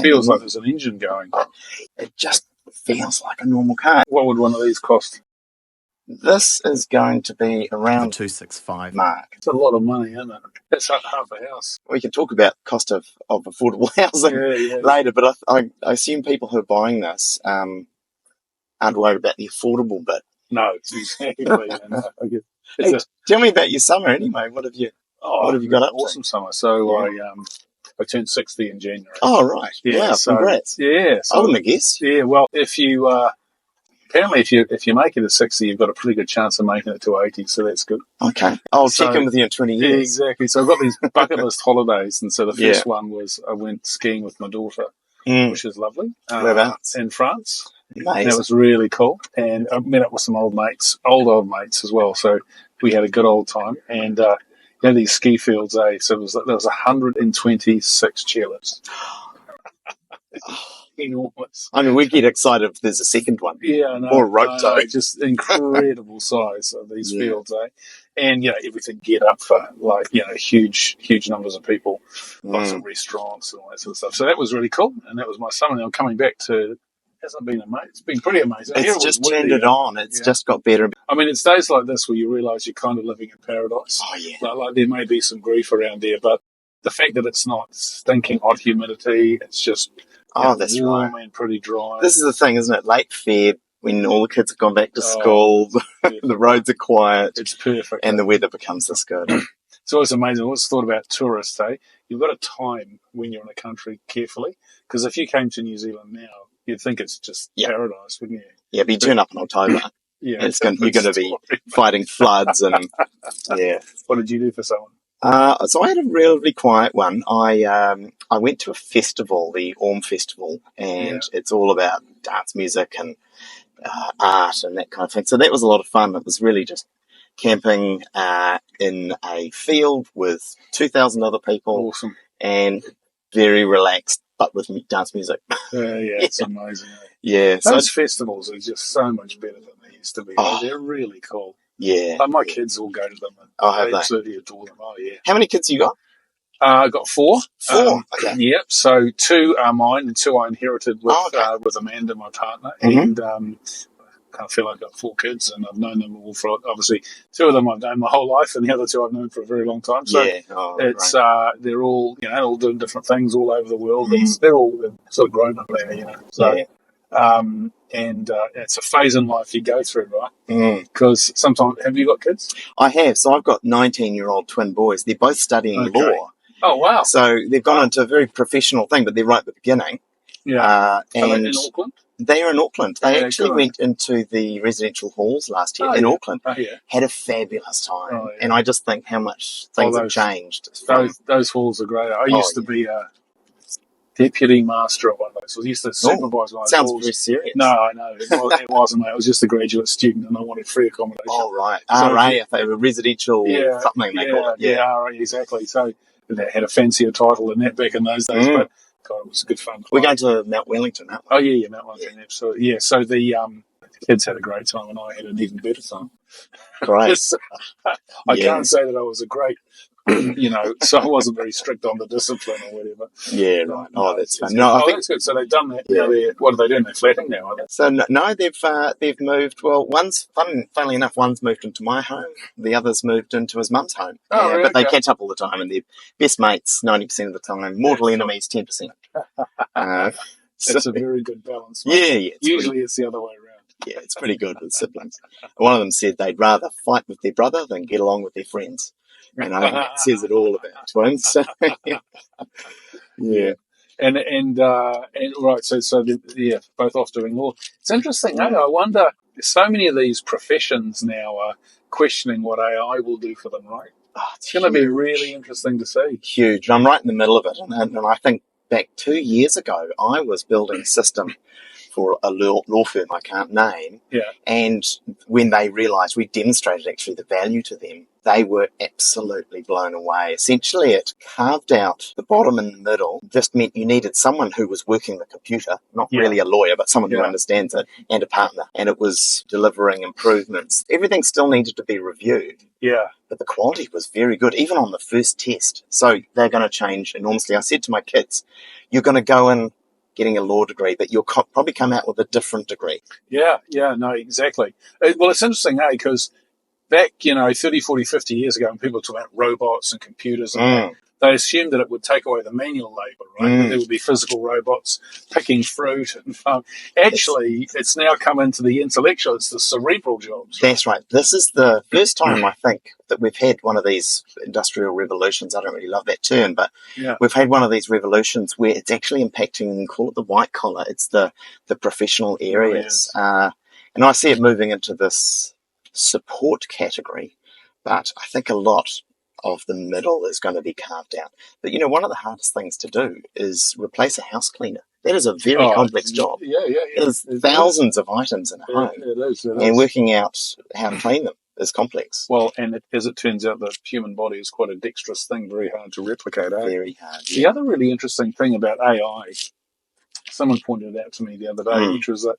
feels like there's an engine going. It just feels like a normal car. What would one of these cost? This is going to be around 265 mark. It's a lot of money, isn't it? That's half a house. We can talk about cost of affordable housing later, but I assume people who are buying this aren't worried about the affordable bit. No, exactly. Hey, tell me about your summer anyway. What have you got up to? Awesome summer. So I turned 60 in January. Oh, right. Yeah, wow, so, congrats. Yeah. So, I wouldn't have guessed. Yeah, well, if you... apparently, if you make it at 60, you've got a pretty good chance of making it to 80, so that's good. Okay. I'll check in with you in 20 years. Yeah, exactly. So I've got these bucket list holidays, and so the first one was I went skiing with my daughter, which is lovely. Whereabouts? In France. Nice. That was really cool. And I met up with some old mates as well, so we had a good old time. And, these ski fields, so there was 126 chairlifts. Enormous. I mean, we get excited if there's a second one. Yeah, no, or a rope tow. Just incredible size of these fields, And, everything geared up for, huge numbers of people, lots of restaurants and all that sort of stuff. So that was really cool, and that was my summer. Now I'm coming back to, hasn't been amazing. It's been pretty amazing. It's just turned it on. It's just got better. I mean, it's days like this where you realise you're kind of living in paradise. Oh, yeah. Like there may be some grief around there, but the fact that it's not stinking hot humidity, it's just... that's warm right. And pretty dry. This is the thing, isn't it? Late Feb, when all the kids have gone back to school, the roads are quiet. It's perfect. And the weather becomes this good. It's always amazing. I always thought about tourists, You've got to time when you're in a country carefully. Because if you came to New Zealand now, you'd think it's just paradise, wouldn't you? Yeah, but you turn up in October. You're going to be fighting floods and, What did you do for someone? So I had a relatively quiet one. I went to a festival, the Orm Festival, and it's all about dance music and art and that kind of thing. So that was a lot of fun. It was really just camping in a field with 2,000 other people. Awesome. And very relaxed, but with dance music. It's amazing. Yeah. Those festivals are just so much better than they used to be. They're really cool. Yeah. My kids all go to them. Have they? Absolutely adore them. Oh, yeah. How many kids you got? I got 4. 4? Okay. Yep. So 2 are mine and 2 I inherited with Amanda, my partner. And I feel like I've got 4 kids, and I've known them all for, obviously, 2 of them I've known my whole life, and the other 2 I've known for a very long time. So it's they're all, all doing different things all over the world. They're all sort of grown up there, So, and it's a phase in life you go through, right? Because sometimes, have you got kids? I have. So I've got 19-year-old twin boys. They're both studying law. Oh, wow. So they've gone into a very professional thing, but they're right at the beginning. Yeah. And in Auckland? They are in Auckland. They actually went into the residential halls last year in Auckland. Oh, yeah. Had a fabulous time. And I just think how much things have changed. Those halls are great. I used to be a deputy master of one of those. I used to supervise one of those Sounds halls. very serious. No, I know. It wasn't, mate. I was just a graduate student and I wanted free accommodation. Oh, right. RA, they were residential something they call it. RA, exactly. So they had a fancier title than that back in those days, but God, it was good fun. We're going to Mount Wellington, aren't we? Oh, yeah, Mount Wellington, absolutely. Yeah, so the kids had a great time and I had an even better time. Great. I can't say that I was a great, so I wasn't very strict on the discipline or whatever. Yeah, right. That's fun. That's good. So they've done that. Yeah. What are they doing? They're flatting now, are they? So, no, they've moved. Well, funnily enough, one's moved into my home. The other's moved into his mum's home. Oh, really? But they catch up all the time, and they're best mates 90% of the time, mortal enemies 10%. That's a very good balance. Mate. Yeah. Usually it's the other way around. Yeah, it's pretty good with siblings. One of them said they'd rather fight with their brother than get along with their friends. And I think that says it all about twins. Yeah. And right, so both off doing law. It's interesting, I wonder, so many of these professions now are questioning what AI will do for them, right? It's going to be really interesting to see. Huge. I'm right in the middle of it. And I think back 2 years ago, I was building a system for a law firm I can't name. Yeah. And when they realised we demonstrated actually the value to them, they were absolutely blown away. Essentially, it carved out the bottom and the middle, just meant you needed someone who was working the computer, not really a lawyer, but someone who understands it, and a partner. And it was delivering improvements. Everything still needed to be reviewed. Yeah. But the quality was very good, even on the first test. So they're going to change enormously. I said to my kids, you're going to go in getting a law degree, but you'll probably come out with a different degree. Yeah, no, exactly. Well, it's interesting, because back, 30, 40, 50 years ago, when people were talking about robots and computers and that, they assumed that it would take away the manual labour, right? That there would be physical robots picking fruit and actually, it's now come into the intellectual, it's the cerebral jobs. Right? That's right. This is the first time, I think, that we've had one of these industrial revolutions. I don't really love that term, but we've had one of these revolutions where it's actually impacting, call it the white collar, it's the professional areas. And I see it moving into this support category, but I think a lot of the middle is going to be carved out. But one of the hardest things to do is replace a house cleaner. That is a very complex job. There's thousands of items in a home, and working out how to clean them is complex. Well, and as it turns out, the human body is quite a dexterous thing, very hard to replicate. Very hard. The other really interesting thing about AI, someone pointed it out to me the other day, which was that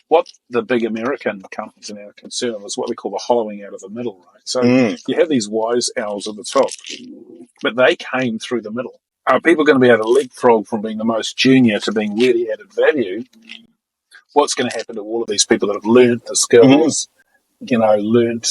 what the big American companies are now concerned with is what we call the hollowing out of the middle, right? So you have these wise owls at the top, but they came through the middle. Are people going to be able to leapfrog from being the most junior to being really added value? What's going to happen to all of these people that have learned the skills, learned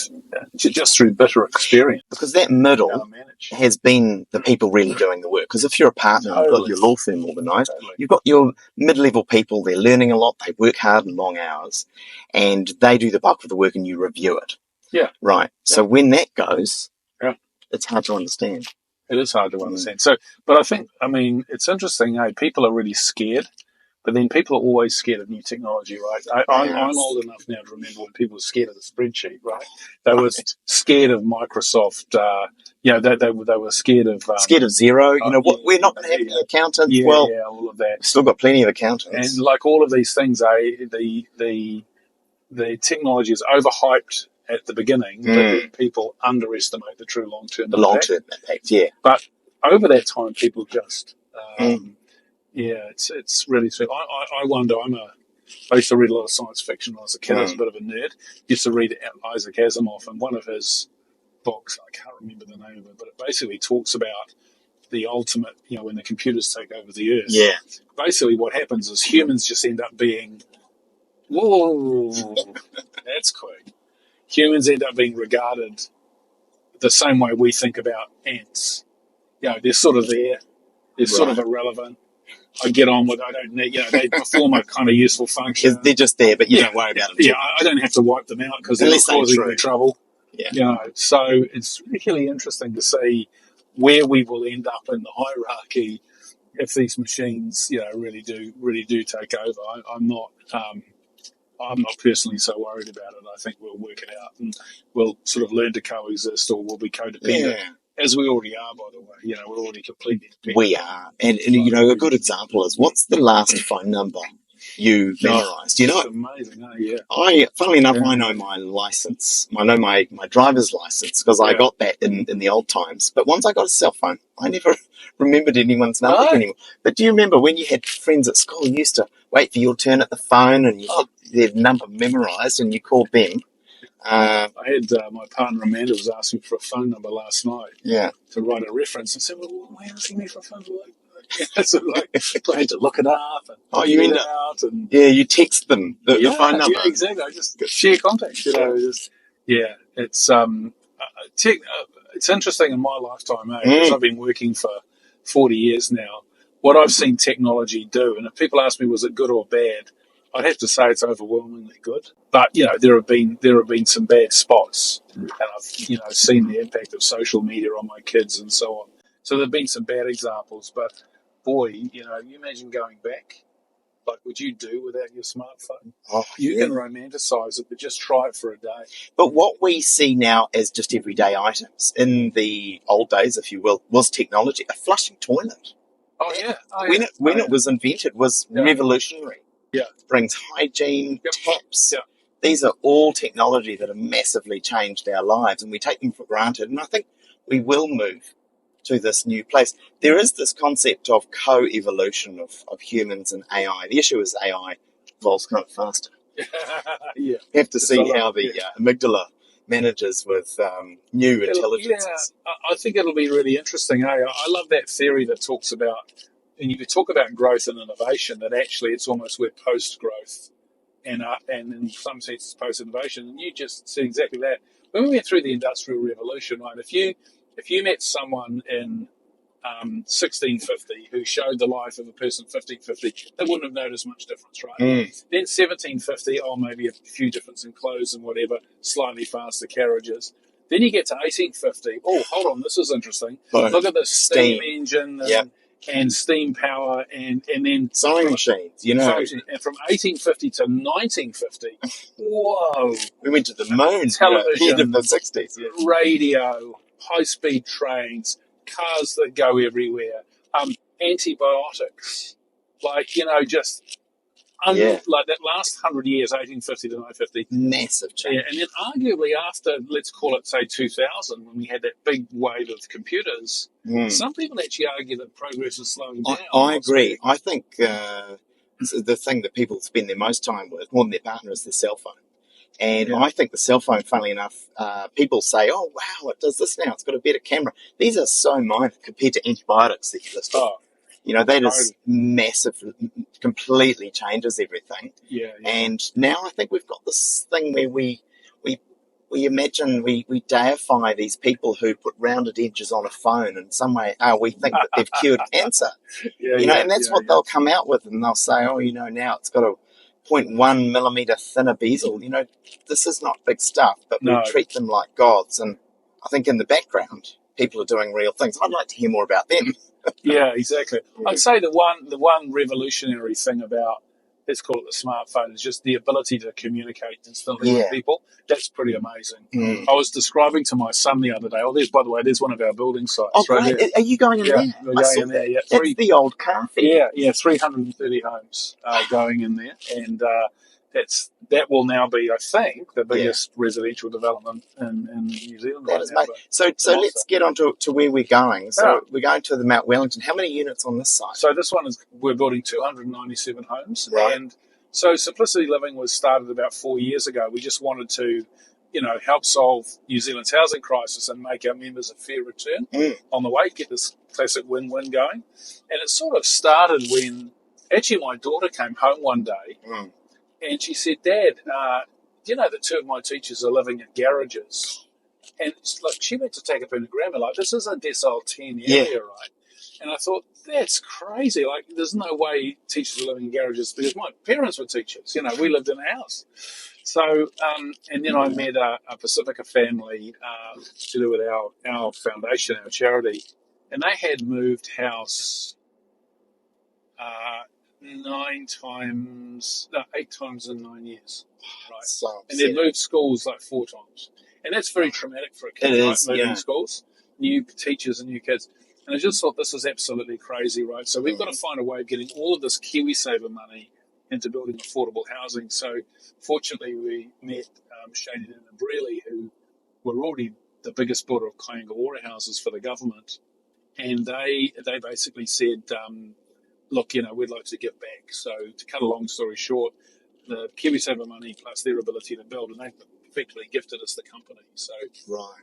just through bitter experience? Because that middle has been the people really doing the work. Because if you're a partner and you've got your law firm organised, you've got your mid-level people, they're learning a lot, they work hard and long hours, and they do the bulk of the work and you review it. Yeah. Right. So when that goes, it's hard to understand. It is hard to understand. So, but I mean, it's interesting, people are really scared. But then people are always scared of new technology, right? I'm old enough now to remember when people were scared of the spreadsheet, right? They were scared of Microsoft. They were scared of Xero. We're not going to have an accountant. All of that. Still got plenty of accountants. And like all of these things, the technology is overhyped at the beginning, but then people underestimate the true long-term impact. Long-term impact, yeah. But over that time, people just it's really sweet. I wonder. I used to read a lot of science fiction when I was a kid. I was a bit of a nerd. Used to read Isaac Asimov, and one of his books, I can't remember the name of it, but it basically talks about the ultimate, when the computers take over the Earth. Yeah. Basically, what happens is humans just end up being, whoa, that's quick. Humans end up being regarded the same way we think about ants. They're sort of there. They're sort of irrelevant. I get on with. I don't need. They perform a kind of useful function. They're just there, but you don't worry about them. Yeah, I don't have to wipe them out because they're causing me trouble. Yeah. So it's really interesting to see where we will end up in the hierarchy if these machines, really do take over. I'm not personally so worried about it. I think we'll work it out and we'll sort of learn to coexist, or we'll be codependent. Yeah. As we already are, by the way. We're already completely independent. We are. And a good example is, what's the last phone number you memorised? Do you know it? Amazing, yeah. Funnily enough, I know my license. I know my driver's license because I got that in the old times. But once I got a cell phone, I never remembered anyone's number anymore. But do you remember when you had friends at school, you used to wait for your turn at the phone and you had their number memorised and you called them? I had my partner Amanda was asking for a phone number last night to write a reference. I said, well, why are you asking me for a phone number? So I had to look it up. And you end up, you text them the phone number. Yeah, exactly. I just share contacts. It's it's interesting in my lifetime, because I've been working for 40 years now. What I've seen technology do, and if people ask me, was it good or bad? I'd have to say it's overwhelmingly good. But there have been some bad spots, and I've seen the impact of social media on my kids and so on. So there've been some bad examples, but boy, you imagine going back. Like, would you do without your smartphone? You can romanticize it, but just try it for a day. But what we see now as just everyday items in the old days, if you will, was technology. A flushing toilet. When it was invented, was revolutionary. Yeah. Brings hygiene, taps. Yeah. These are all technology that have massively changed our lives, and we take them for granted. And I think we will move to this new place. There is this concept of co-evolution of humans and AI. The issue is AI evolves kind of faster. You have to see how the amygdala manages with new intelligences. Yeah, I think it'll be really interesting. I love that theory that talks about and you could talk about growth and innovation, that actually it's almost we're post-growth and in some sense post-innovation. And you just said exactly that. When we went through the Industrial Revolution, right? If you met someone in 1650 who showed the life of a person 1550, they wouldn't have noticed much difference, right? Then 1750, maybe a few difference in clothes and whatever, slightly faster carriages. Then you get to 1850. Oh, hold on, this is interesting. Look at the steam engine and steam power, and then sewing machines, and from 1850 to 1950, whoa! We went to the moon. Television, in the 60s, radio, high-speed trains, cars that go everywhere, antibiotics, just like that last 100 years, 1850 to 1950. Massive change. Yeah, and then arguably after, let's call it, say, 2000, when we had that big wave of computers, some people actually argue that progress is slowing down. I agree. I think the thing that people spend their most time with, more than their partner, is their cell phone. And I think the cell phone, funnily enough, people say, oh, wow, it does this now. It's got a better camera. These are so minor compared to antibiotics that you listed. That is massive, completely changes everything. Yeah. And now I think we've got this thing where we imagine, we deify these people who put rounded edges on a phone in some way. We think that they've cured cancer. And that's what they'll come out with, and they'll say, now it's got a 0.1 millimeter thinner bezel. This is not big stuff, but we treat them like gods. And I think in the background, people are doing real things. I'd like to hear more about them. Yeah, exactly. I'd say the one revolutionary thing about, let's call it the smartphone, is just the ability to communicate instantly with people. That's pretty amazing. I was describing to my son the other day. There's one of our building sites right there. Are you going in there? We're going in there. Yeah, that's the old car fair. Yeah, 330 homes going in there, and that will now be, I think, the biggest residential development in New Zealand right now. So let's get on to where we're going. So we're going to the Mount Wellington. How many units on this site? So this one we're building 297 homes. Right. And so Simplicity Living was started about 4 years ago. We just wanted to, help solve New Zealand's housing crisis and make our members a fair return on the way, get this classic win-win going. And it sort of started when actually my daughter came home one day and she said, Dad, do you know that two of my teachers are living in garages? And she went to take up in grammar, this is a decile 10 area, right? And I thought, that's crazy. There's no way teachers are living in garages, because my parents were teachers. We lived in a house. So, and then I met a Pacifica family to do with our foundation, our charity, and they had moved house 8 times in 9 years, right? And they'd moved schools 4 times, and that's very traumatic for a kid, right? Moving schools, new teachers and new kids. And I just thought, this is absolutely crazy, right? So we've got to find a way of getting all of this KiwiSaver money into building affordable housing. So fortunately, we met Shane and Breley, who were already the biggest builder of Kaingawara houses for the government, and they basically said, look, we'd like to give back. So to cut a long story short, the KiwiSaver money plus their ability to build, and they effectively gifted us the company. So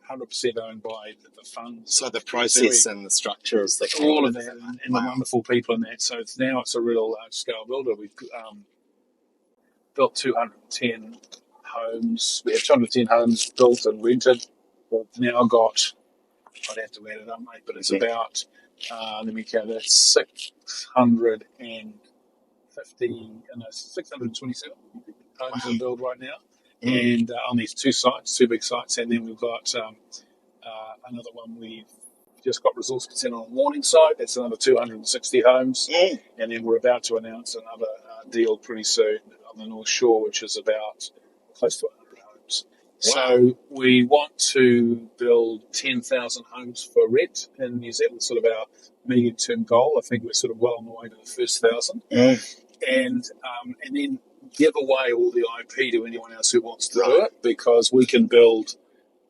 100% owned by the funds. So the process and the structure is all of that, and the wonderful people in that. So it's a real large-scale builder. We've built 210 homes. We have 210 homes built and rented. We've now got, I'd have to add it up, mate, but it's about, let me count that, 627 homes in build right now. And on these two big sites, and then we've got another one we've just got resource consent on Morningside. That's another 260 homes, and then we're about to announce another deal pretty soon on the North Shore, which is about close to 100 homes. So we want to build 10,000 homes for rent in New Zealand, sort of our medium-term goal. I think we're sort of well on the way to the first 1,000, and then give away all the IP to anyone else who wants to do it, because we can build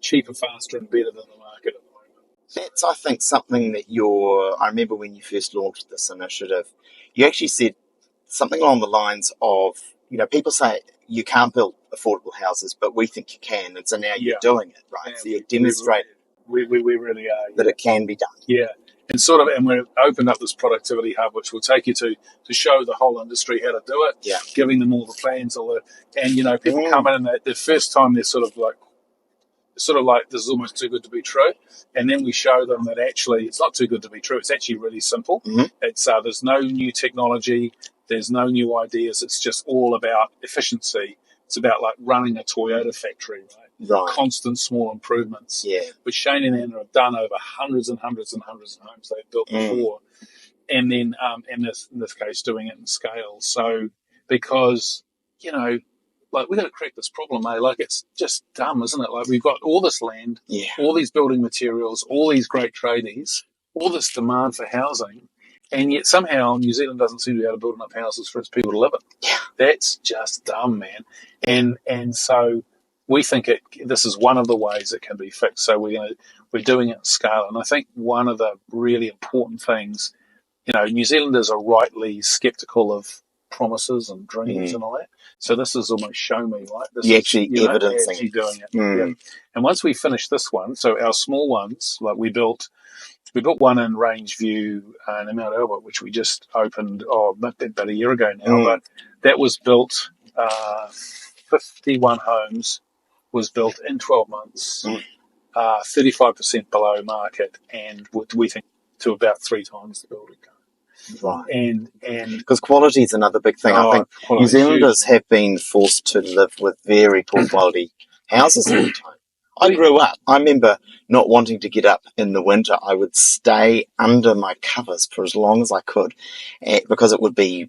cheaper, faster, and better than the market at the moment. That's, I think, something that I remember when you first launched this initiative, you actually said something along the lines of, people say you can't build affordable houses, but we think you can, and so now you're doing it, right? So you demonstrate we really are, that it can be done. Yeah. and we've opened up this productivity hub, which will take you to show the whole industry how to do it. Yeah. Giving them all the plans, and people come in and the first time they're sort of like this is almost too good to be true, and then we show them that actually it's not too good to be true. It's actually really simple. It's there's no new technology, there's no new ideas. It's just all about efficiency. It's about like running a Toyota factory, right? Constant small improvements. Yeah. Which Shane and Anna have done over hundreds and hundreds and hundreds of homes they've built before, and then in this case doing it in scale. So because like we've got to crack this problem, eh? Like it's just dumb, isn't it? Like we've got all this land, all these building materials, all these great tradies, all this demand for housing, and yet somehow New Zealand doesn't seem to be able to build enough houses for its people to live in. Yeah. That's just dumb, man. And so we think this is one of the ways it can be fixed. So we're doing it at scale, and I think one of the really important things, New Zealanders are rightly sceptical of promises and dreams and all that. So this is almost show me, right? This You're is actually evidencing doing it. Yeah. And once we finish this one, so our small ones, like we built one in Rangeview in Mount Albert, which we just opened about a year ago now. But that was built 51 homes was built in 12 months, 35% below market, and we think to about 3 times the building cost. Right. And because quality is another big thing. I think New Zealanders have been forced to live with very poor quality houses all the time. I grew up. I remember not wanting to get up in the winter. I would stay under my covers for as long as I could, because it would be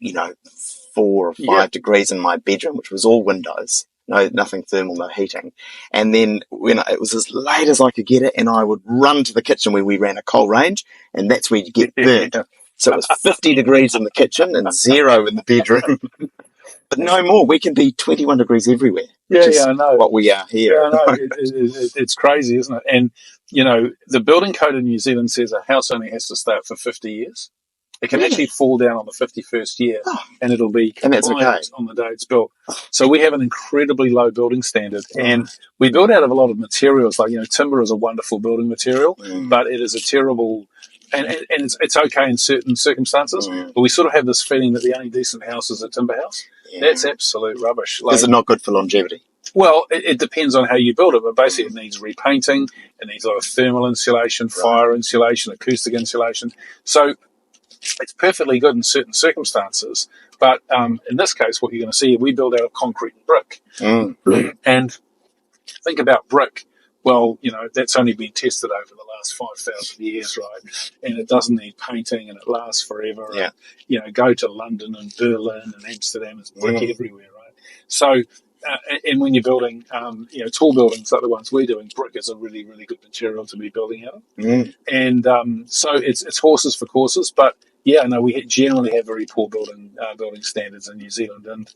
4 or 5 degrees in my bedroom, which was all windows. No, nothing thermal, no heating. And then when it was as late as I could get it, and I would run to the kitchen where we ran a coal range, and that's where you get burnt. So it was 50 degrees in the kitchen and 0 in the bedroom. But no more. We can be 21 degrees everywhere. I know. What we are here. Yeah, I know. It's crazy, isn't it? And, the building code in New Zealand says a house only has to stay up for 50 years. It can actually fall down on the 51st year, and it'll be compliant on the day it's built. So we have an incredibly low building standard, and we build out of a lot of materials. Like, timber is a wonderful building material, but it is a terrible... And it's okay in certain circumstances, but we sort of have this feeling that the only decent house is a timber house. That's absolute rubbish. Is it not good for longevity? Well, it depends on how you build it, but basically it needs repainting, it needs a lot of thermal insulation, fire insulation, acoustic insulation. So it's perfectly good in certain circumstances, but in this case, what you're going to see, we build out of concrete and brick. And think about brick. Well, that's only been tested over the last 5,000 years, right? And it doesn't need painting, and it lasts forever. Yeah. And, go to London and Berlin and Amsterdam, it's brick everywhere, right? So, and when you're building, tall buildings like the ones we're doing, brick is a really, really good material to be building out of. And so it's horses for courses, but we generally have very poor building standards in New Zealand, and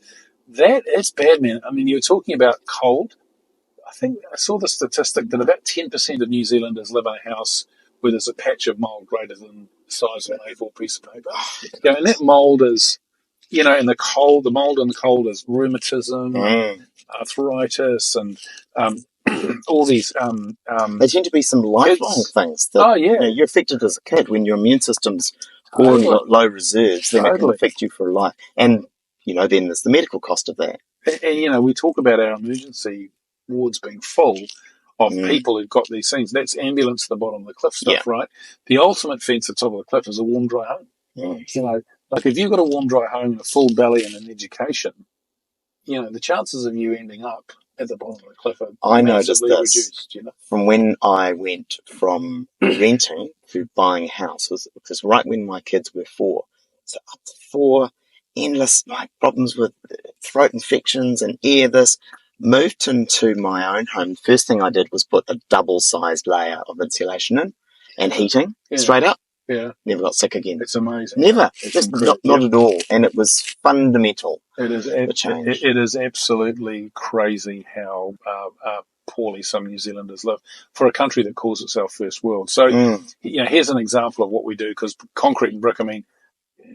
that is bad, man. I mean, you're talking about cold. I think I saw the statistic that about 10% of New Zealanders live in a house where there's a patch of mould greater than the size of an A4 piece of paper. And that mould is, and the mould in the cold is rheumatism, arthritis, and all these. They tend to be some lifelong things. That, you're affected as a kid when your immune system's poor and got low reserves, then it can affect you for life. And, then there's the medical cost of that. And we talk about our emergency wards being full of people who've got these things. That's ambulance at the bottom of the cliff stuff, right? The ultimate fence at the top of the cliff is a warm, dry home. Like if you've got a warm, dry home, a full belly, and an education, the chances of you ending up at the bottom of the cliff are massively reduced. From when I went from renting to buying a house, was right when my kids were 4. So up to 4, endless problems with throat infections and this. Moved into my own home. First thing I did was put a double-sized layer of insulation in and heating straight up. Yeah. Never got sick again. It's amazing. Never. Just not at all. And it was fundamental. It is absolutely crazy how poorly some New Zealanders live for a country that calls itself first world. So, here's an example of what we do, because concrete and brick, I mean,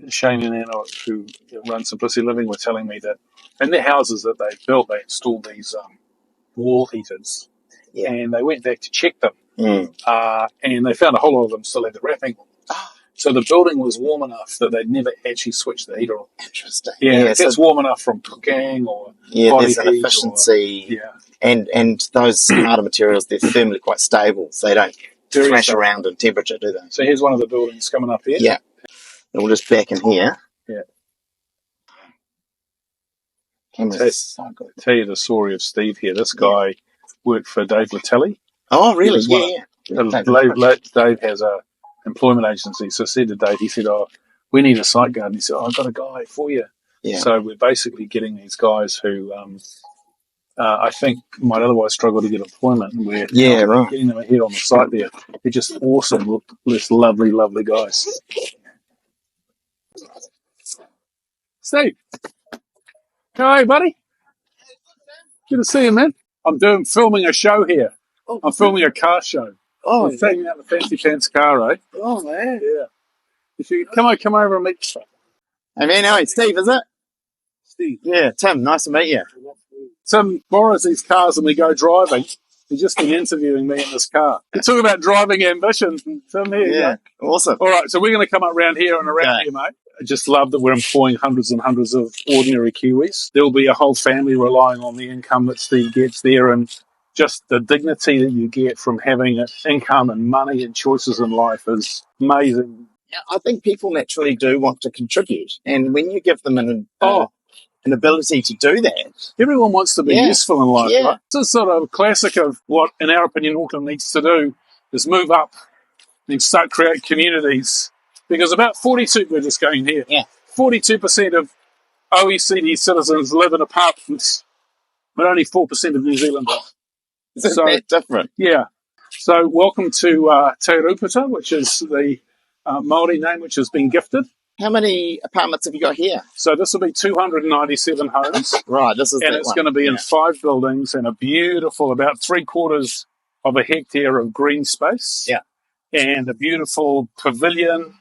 Shane and Anna, who run Simplicity Living, were telling me that in their houses that they built, they installed these wall heaters, and they went back to check them, and they found a whole lot of them still had the wrapping. So the building was warm enough that they'd never actually switched the heater on. Interesting. Yeah, it gets warm enough from cooking or body there's an heat efficiency. And those harder materials, they're thermally quite stable, so they don't flash around in temperature, do they? So here's one of the buildings coming up here. Yeah. And we'll just back in here. Yeah. Tell you the story of Steve here. This guy worked for Dave Latelli. Oh, really? Dave has a employment agency, so I said to Dave, he said, we need a site guard. And he said, I've got a guy for you. Yeah. So we're basically getting these guys who I think might otherwise struggle to get employment. And we're getting them here on the site there. They're just awesome, this lovely, lovely guys. Steve. Hi, buddy. Good to see you, man. I'm filming a show here. I'm filming a car show. Oh, I'm taking out the fancy pants car, eh? Oh, man. Yeah. If you come over and meet me. Hey, man, how are you? Steve, is it? Steve. Yeah, Tim, nice to meet you. Tim borrows these cars and we go driving. He's just been interviewing me in this car. You're talking about driving ambition. Tim, here you go. Awesome. All right, so we're going to come up around here and around here, mate. I just love that we're employing hundreds and hundreds of ordinary Kiwis. There'll be a whole family relying on the income that Steve gets there, and just the dignity that you get from having income and money and choices in life is amazing. Yeah, I think people naturally do want to contribute, and when you give them an ability to do that, everyone wants to be useful in life. Right? This is sort of a classic of what, in our opinion, Auckland needs to do is move up and start create communities. Because about 42%, we're just going here, 42% of OECD citizens live in apartments, but only 4% of New Zealanders. Is that different? Yeah. So welcome to Te Rupita, which is the Māori name which has been gifted. How many apartments have you got here? So this will be 297 homes. Right, this is and it's going to be in 5 buildings and a beautiful, about 3/4 of a hectare of green space. Yeah. And a beautiful pavilion,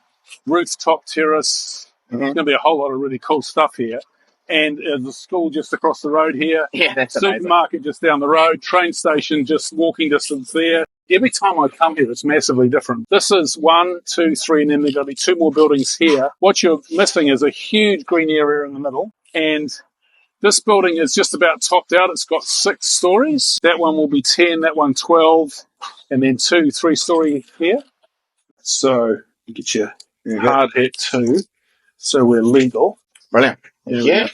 rooftop terrace. There's going to be a whole lot of really cool stuff here. And the school just across the road here. Yeah, that's supermarket just down the road. Train station just walking distance there. Every time I come here, it's massively different. This is 1, 2, 3, and then there's going to be 2 more buildings here. What you're missing is a huge green area in the middle. And this building is just about topped out. It's got 6 stories. That one will be 10, that one 12, and then 2 3-story here. So you get your hard hat too. So we're legal. Brilliant. Yeah.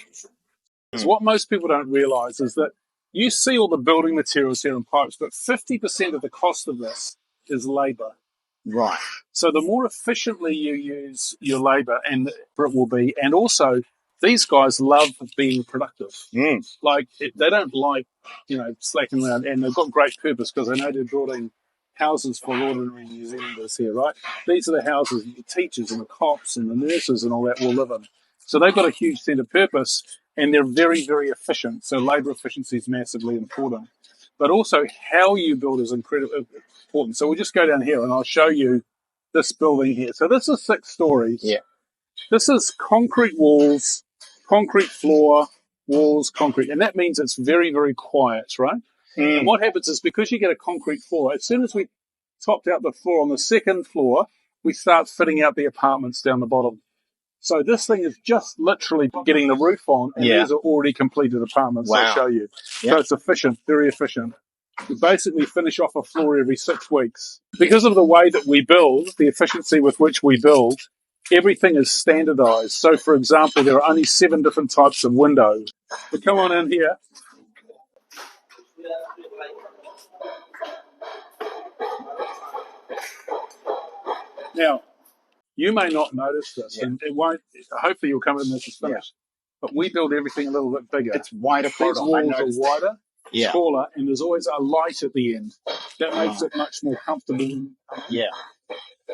So what most people don't realise is that you see all the building materials here and pipes, but 50% of the cost of this is labour. Right. So the more efficiently you use your labour, and it will be, and also these guys love being productive. Like they don't like, slacking around, and they've got great purpose because they know they're building houses for ordinary New Zealanders here, right? These are the houses the teachers and the cops and the nurses and all that will live in. So they've got a huge sense of purpose, and they're very, very efficient. So labour efficiency is massively important. But also how you build is incredibly important. So we'll just go down here and I'll show you this building here. So this is 6 stories. Yeah. This is concrete walls, concrete floor, walls, concrete. And that means it's very, very quiet, right? And what happens is because you get a concrete floor, as soon as we topped out the floor on the 2nd floor, we start fitting out the apartments down the bottom. So this thing is just literally getting the roof on, and these are already completed apartments. Wow. I'll show you. Yep. So it's efficient, very efficient. We basically finish off a floor every 6 weeks. Because of the way that we build, the efficiency with which we build, everything is standardized. So, for example, there are only 7 different types of windows. So come on in here. Now, you may not notice this, and it won't. Hopefully, you'll come in and this is finished. But we build everything a little bit bigger. It's wider. These walls are wider, taller, and there's always a light at the end. That makes it much more comfortable. Yeah.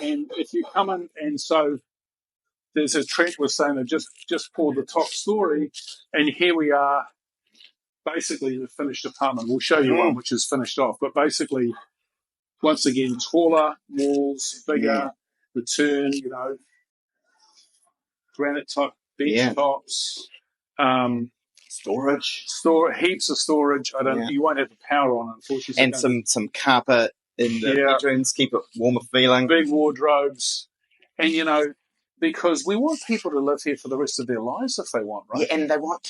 And if you come in, and so there's a Trent was saying they've just poured the top story, and here we are, basically the finished apartment. We'll show you one which is finished off, but basically, once again, taller walls, bigger. Return, granite type bench tops, storage, heaps of storage. You won't have the power on, unfortunately. And some carpet in the bedrooms, keep it warmer feeling. Big wardrobes, And, you know, because we want people to live here for the rest of their lives if they want, right? Yeah, and they want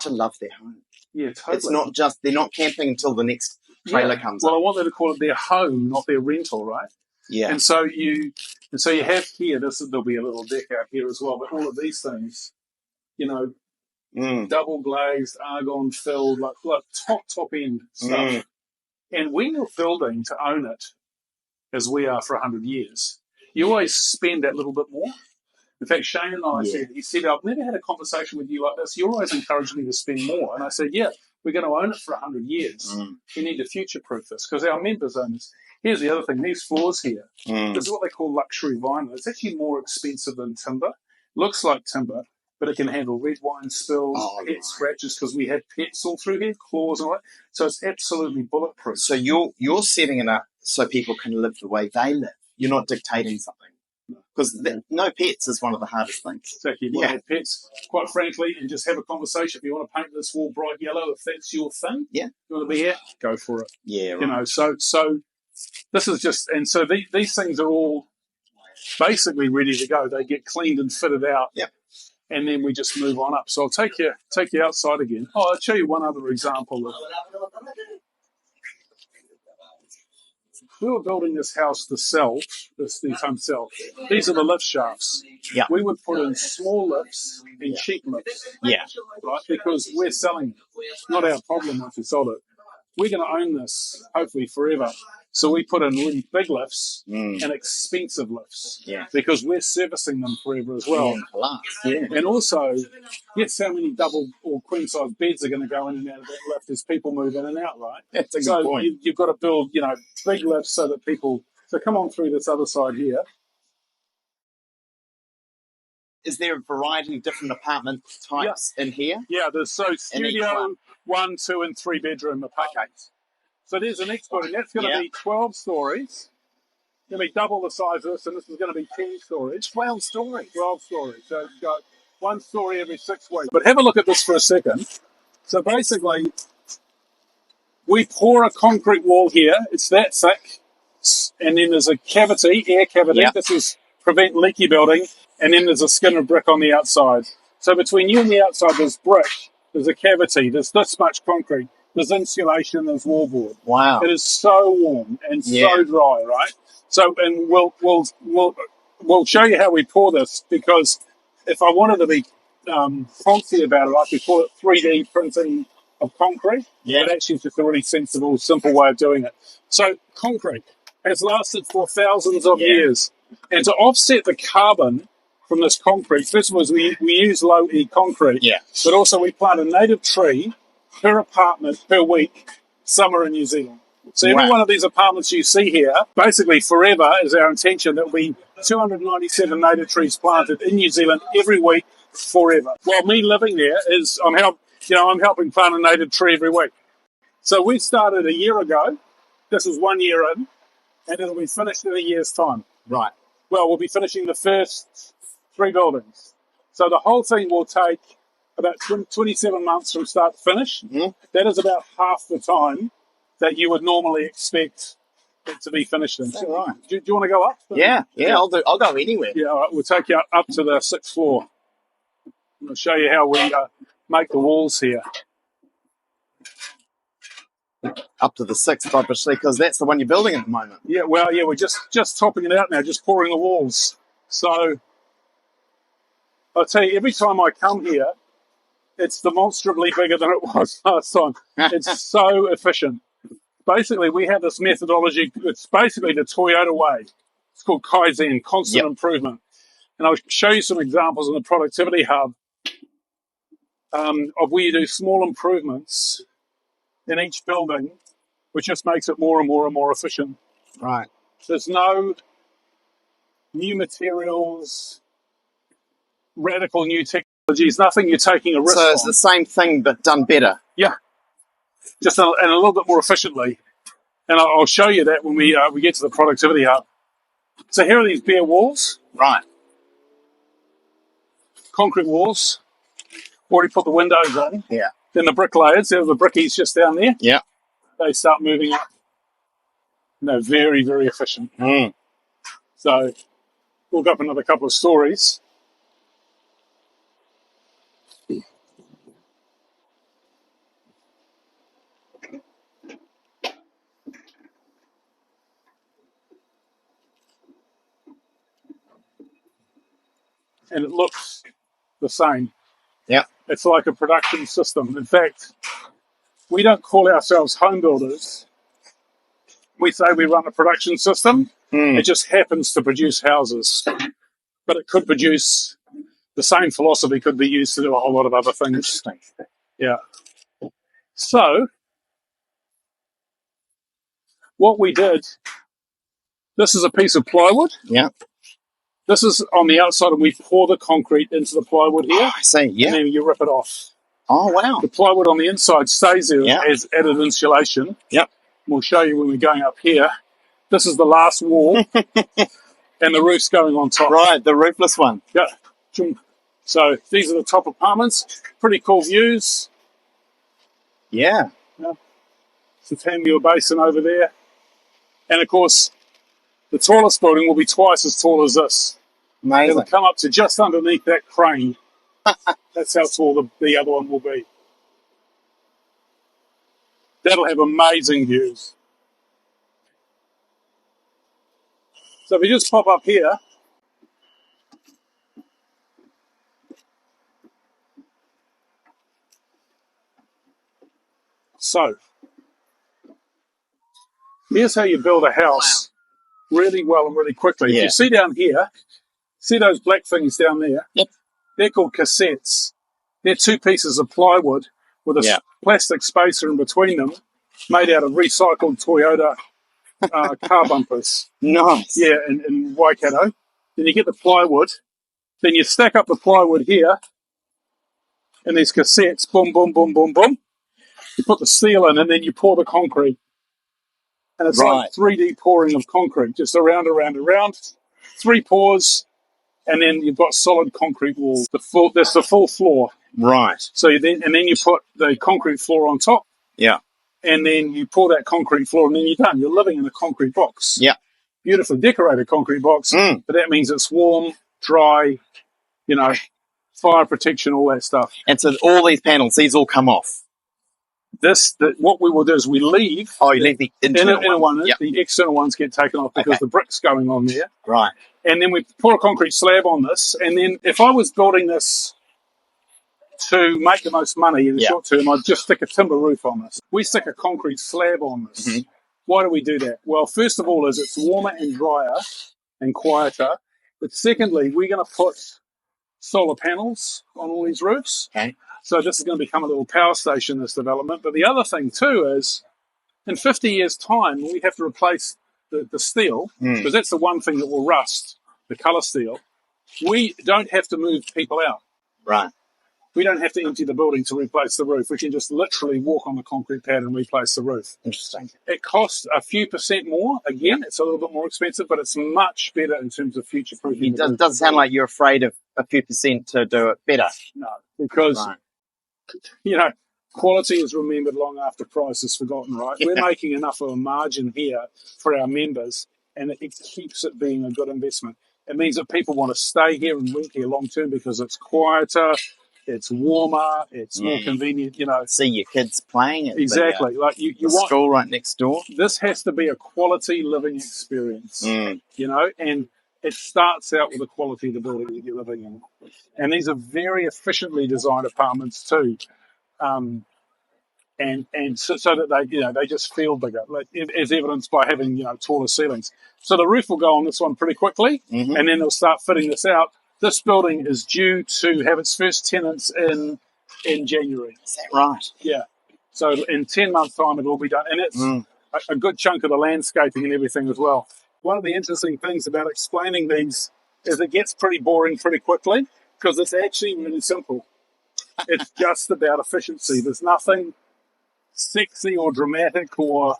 to love their home. Yeah, totally. It's not just, they're not camping until the next trailer comes up. Well, I want them to call it their home, not their rental, right? Yeah. And so you have here, there'll be a little deck out here as well, but all of these things, you know, double glazed, argon filled, like top end stuff. And when you're building to own it, as we are for 100 years, you always spend that little bit more. In fact, Shane and I said, he said, I've never had a conversation with you like this. You're always encouraging me to spend more. And I said, yeah, we're going to own it for 100 years. We need to future-proof this because our members own this. Here's the other thing. These floors here, this is what they call luxury vinyl. It's actually more expensive than timber. Looks like timber, but it can handle red wine spills, pet scratches, because we had pets all through here, claws and all that. So it's absolutely bulletproof. So you're setting it up so people can live the way they live. You're not dictating something. Because no pets is one of the hardest things. Exactly. You want to have pets, quite frankly, and just have a conversation. If you want to paint this wall bright yellow, if that's your thing, you want to be here, go for it. Yeah, right. You know, so this is just, and so these things are all basically ready to go. They get cleaned and fitted out, and then we just move on up. So I'll take you outside again. Oh, I'll show you one other example. We were building this house to sell, this home sell. These are the lift shafts. Yeah. We would put in small lifts and cheap lifts. Yeah. Right? Because we're selling. It's not our problem if we sold it. We're going to own this, hopefully, forever. So we put in really big lifts and expensive lifts because we're servicing them forever as well. And also, guess how many double or queen size beds are going to go in and out of that lift as people move in and out, right? That's a good point. You've got to build, you know, big lifts so that people. So come on through this other side here. Is there a variety of different apartment types in here? Yeah, there's studio, 1, 2, and 3 bedroom apartments. So there's the next building. That's going to be 12 stories. Going to be double the size of this, and this is going to be 10 stories. 12 stories. 12 stories. So it's got 1 story every 6 weeks. But have a look at this for a second. So basically, we pour a concrete wall here. It's that thick. And then there's a cavity, air cavity. This is prevent leaky building. And then there's a skin of brick on the outside. So between you and the outside, there's brick. There's a cavity. There's this much concrete. There's insulation, there's wallboard. Wow. It is so warm and so dry, right? So, and we'll show you how we pour this, because if I wanted to be fancy about it, I could call it 3D printing of concrete. But actually it's just a really sensible, simple way of doing it. So concrete has lasted for thousands of years. And to offset the carbon from this concrete, first of all, we use low E concrete, but also we plant a native tree per apartment per week, summer in New Zealand. So every one of these apartments you see here, basically forever is our intention that we 297 native trees planted in New Zealand every week forever. Well, me living there is I'm helping plant a native tree every week. So we started a year ago. This is 1 year in, and it'll be finished in a year's time. Right. Well, we'll be finishing the first 3 buildings. So the whole thing will take about 27 months from start to finish. That is about half the time that you would normally expect it to be finished in. That's right. Do you want to go up? Yeah, I'll go anywhere. Yeah, all right, we'll take you up to the 6th floor. I'll show you how we make the walls here. Up to the 6th, obviously, because that's the one you're building at the moment. Yeah, well, we're just topping it out now, just pouring the walls. So I'll tell you, every time I come here, it's demonstrably bigger than it was last time. It's so efficient. Basically, we have this methodology. It's basically the Toyota way. It's called Kaizen, constant improvement. And I'll show you some examples in the Productivity Hub of where you do small improvements in each building, which just makes it more and more and more efficient. Right. There's no new materials, radical new technologies, nothing you're taking a risk on. So it's the same thing but done better. Yeah. Just and a little bit more efficiently. And I'll show you that when we get to the Productivity Hub. So here are these bare walls. Right. Concrete walls. Already put the windows in. Yeah. Then the bricklayers, there's the brickies just down there. Yeah. They start moving up. And they're very, very efficient. So walk up another couple of stories. And it looks the same. Yeah. It's like a production system. In fact, we don't call ourselves home builders. We say we run a production system. It just happens to produce houses. But it could produce, the same philosophy could be used to do a whole lot of other things. Interesting. Yeah. So, what we did, this is a piece of plywood. Yeah. This is on the outside, and we pour the concrete into the plywood here. Oh, I see. Yeah. And then you rip it off. Oh, wow. The plywood on the inside stays there as added insulation. Yep. We'll show you when we're going up here. This is the last wall, and the roof's going on top. Right, the roofless one. Yeah. So these are the top apartments. Pretty cool views. Yeah. It's a 10-metre basin over there. And, of course, the tallest building will be twice as tall as this. Amazing. It'll come up to just underneath that crane. That's how tall the other one will be. That'll have amazing views. So if you just pop up here, so here's how you build a house really well and really quickly. If you see down here, see those black things down there? Yep. They're called cassettes. They're two pieces of plywood with a plastic spacer in between them, made out of recycled Toyota car bumpers. Nice. Yeah, in Waikato. Then you get the plywood. Then you stack up the plywood here in these cassettes. Boom, boom, boom, boom, boom. You put the steel in, and then you pour the concrete. And it's like 3D pouring of concrete, just around, around, around. 3 pours, and then you've got solid concrete walls. That's the full floor. Right. So then you put the concrete floor on top. Yeah. And then you pour that concrete floor, and then you're done. You're living in a concrete box. Yeah. Beautifully decorated concrete box, but that means it's warm, dry, fire protection, all that stuff. And so all these panels, these all come off. What we will do is we leave. Oh, you leave the internal one. Yep. The external ones get taken off because the brick's going on there. Right. And then we pour a concrete slab on this. And then if I was building this to make the most money in the short term, I'd just stick a timber roof on this. We stick a concrete slab on this. Mm-hmm. Why do we do that? Well, first of all, is it's warmer and drier and quieter. But secondly, we're going to put solar panels on all these roofs. Okay. So this is going to become a little power station, this development. But the other thing, too, is in 50 years' time, we have to replace the steel, because that's the one thing that will rust, the colour steel. We don't have to move people out. Right. We don't have to empty the building to replace the roof. We can just literally walk on the concrete pad and replace the roof. Interesting. It costs a few % more. Again, it's a little bit more expensive, but it's much better in terms of future-proofing. It doesn't sound like you're afraid of a few % to do it better. No, because, quality is remembered long after price is forgotten, right? Yeah. We're making enough of a margin here for our members, and it keeps it being a good investment. It means that people want to stay here and rent here long-term because it's quieter, it's warmer, it's more convenient, See your kids playing it. Exactly. Like you want school right next door. This has to be a quality living experience, and it starts out with the quality of the building that you're living in. And these are very efficiently designed apartments too. And so that they just feel bigger, like, as evidenced by having taller ceilings. So the roof will go on this one pretty quickly, and then they'll start fitting this out. This building is due to have its first tenants in January. Is that right? Yeah. So in 10 months' time, it will be done, and it's a good chunk of the landscaping and everything as well. One of the interesting things about explaining these is it gets pretty boring pretty quickly because it's actually really simple. It's just about efficiency. There's nothing sexy or dramatic or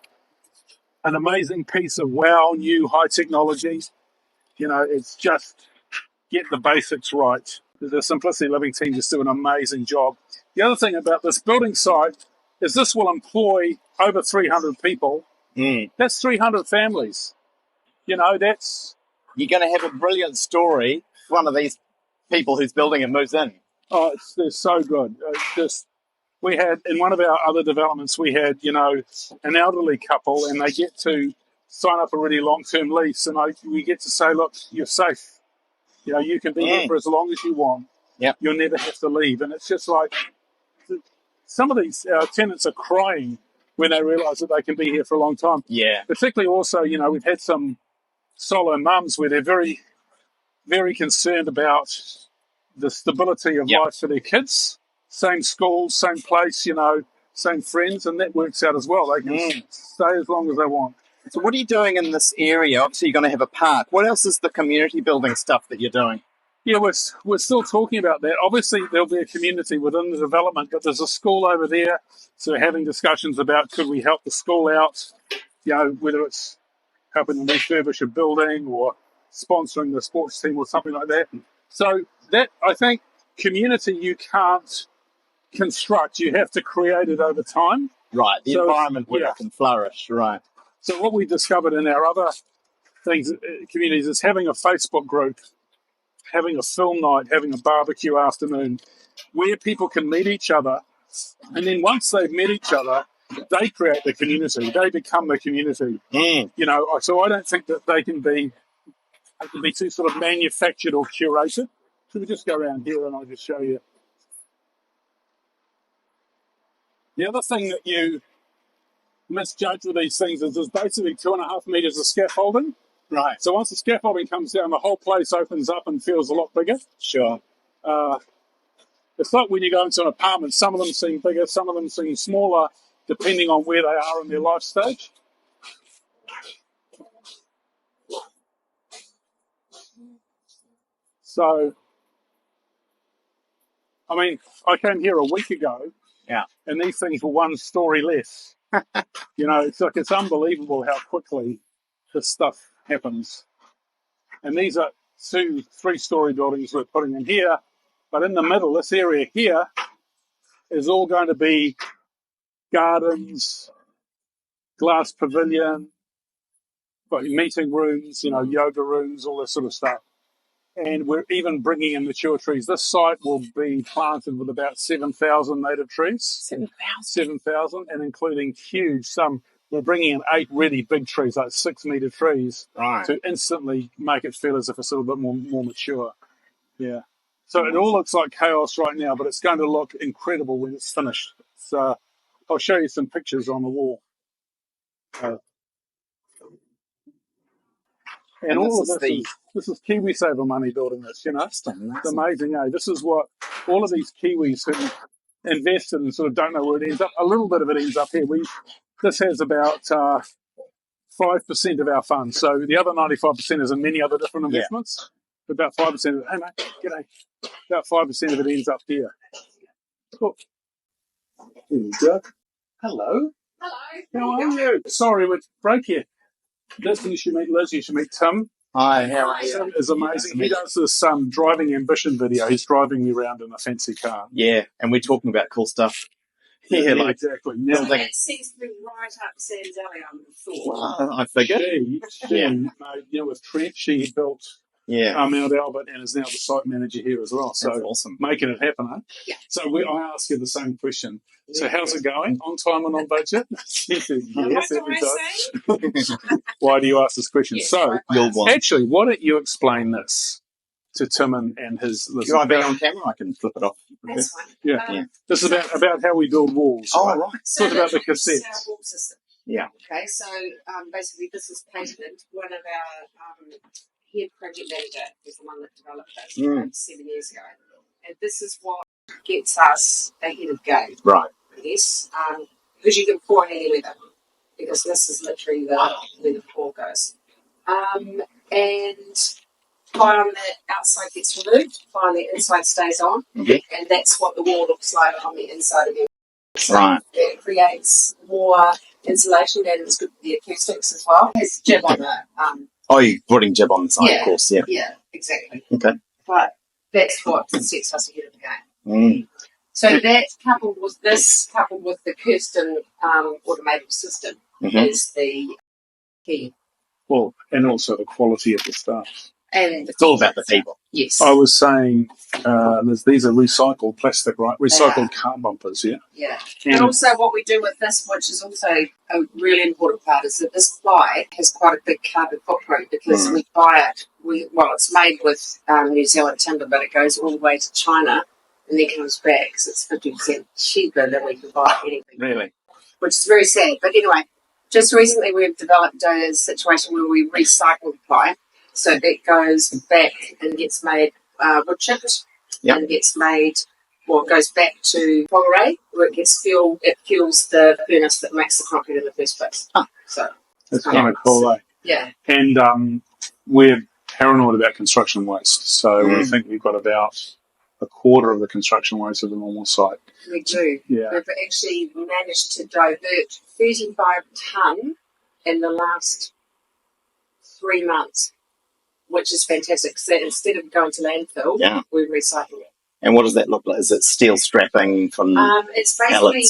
an amazing piece of new high technology. It's just get the basics right. The Simplicity Living team just do an amazing job. The other thing about this building site is this will employ over 300 people. That's 300 families. That's You're going to have a brilliant story. One of these people who's building it moves in. Oh, they're so good. We had, in one of our other developments, we had, an elderly couple, and they get to sign up a really long-term lease, and we get to say, look, you're safe. You can be here for as long as you want. Yep. You'll never have to leave. And it's just like, some of these tenants are crying when they realise that they can be here for a long time. Yeah. Particularly also, we've had some solo mums where they're very, very concerned about the stability of life for their kids. Same school, same place, same friends, and that works out as well. They can stay as long as they want. So what are you doing in this area? Obviously, you're going to have a park. What else is the community building stuff that you're doing? Yeah, we're still talking about that. Obviously, there'll be a community within the development, but there's a school over there. So we're having discussions about could we help the school out, whether it's helping them refurbish a building or sponsoring the sports team or something like that. So that, I think, community you can't construct. You have to create it over time. Right, the environment where it can flourish, right. So what we discovered in our other things, communities, is having a Facebook group, having a film night, having a barbecue afternoon, where people can meet each other. And then once they've met each other, they create the community. They become the community. So I don't think that they can be too sort of manufactured or curated. So we just go around here and I'll just show you. The other thing that you misjudge with these things is there's basically 2.5 meters of scaffolding. Right. So once the scaffolding comes down, the whole place opens up and feels a lot bigger. Sure. It's like when you go into an apartment, some of them seem bigger, some of them seem smaller, depending on where they are in their life stage. So, I came here a week ago, and these things were 1 story less. It's unbelievable how quickly this stuff happens. And these are 2 3-story buildings we're putting in here, but in the middle, this area here is all going to be gardens, glass pavilion, meeting rooms, yoga rooms, all this sort of stuff. And we're even bringing in mature trees. This site will be planted with about 7,000 native trees. 7,000, and including we're bringing in 8 really big trees, like 6-meter trees, to instantly make it feel as if it's a little bit more mature. Yeah. So it all looks like chaos right now, but it's going to look incredible when it's finished. So I'll show you some pictures on the wall. And all of this is KiwiSaver money building this, It's amazing, eh? This is what all of these Kiwis who invested and sort of don't know where it ends up. A little bit of it ends up here. This has about 5% of our funds. So the other 95% is in many other different investments. Yeah. About 5% of it, hey mate, g'day. About 5% of it ends up here. Cool. Here you go. Hello. How are you? Sorry, we broke here. This you should meet Liz, you should meet Tim. Hi, how are you? Tim is amazing. He does this driving ambition video. He's driving me around in a fancy car. Yeah, and we're talking about cool stuff. Yeah, exactly. Yeah. That seems to be right up Sam's alley, I would have thought. Well, I figured. She with Trent, she built Mount Albert and is now the site manager here as well. So that's awesome. Making it happen, huh? Yeah. So I ask her the same question. So how's it going? On time and on budget? She says yes every time. Why do you ask this question? Yes, so actually, why don't you explain this to Tim and his listeners? You want to be on camera? I can flip it off. That's fine. Yeah. This is about how we build walls. Oh, right. So talk about the cassettes. This is our wall system. Yeah. Okay, so basically this is patented. One of our head project manager was the one that developed this 7 years ago. And this is what gets us ahead of game. Right. Yes, because you can pour in any weather, because this is literally where the pour goes. And fire on the outside gets removed, fire on the inside stays on, and that's what the wall looks like on the inside of your wall. Right. It creates more insulation, and it's good for the acoustics as well. There's jib on the... you're putting jib on the side, of course, yeah. Yeah, exactly. Okay. But that's what sets us ahead of the game. So that coupled with the Kirsten automated system is the key. Well, and also the quality of the staff. And It's all about the people. Yes. I was saying these are recycled plastic, right? Recycled car bumpers, yeah? Yeah. And also what we do with this, which is also a really important part, is that this ply has quite a big carbon footprint because we buy it. It's made with New Zealand timber, but it goes all the way to China and then comes back. So it's 50% cheaper than we can buy anything. Really? Which is very sad. But anyway, just recently we've developed a situation where we recycle the ply. So it goes back and gets made wood chipped and gets made, it goes back to Tongarei where it gets fueled. It fuels the furnace that makes the concrete in the first place. So it's kind of cool, eh? Yeah. And we're paranoid about construction waste. So we think we've got about a quarter of the construction waste of the normal site. We do. Yeah. We've actually managed to divert 35 tonne in the last 3 months, which is fantastic. So instead of going to landfill, we're recycling it. And what does that look like? Is it steel strapping from it's basically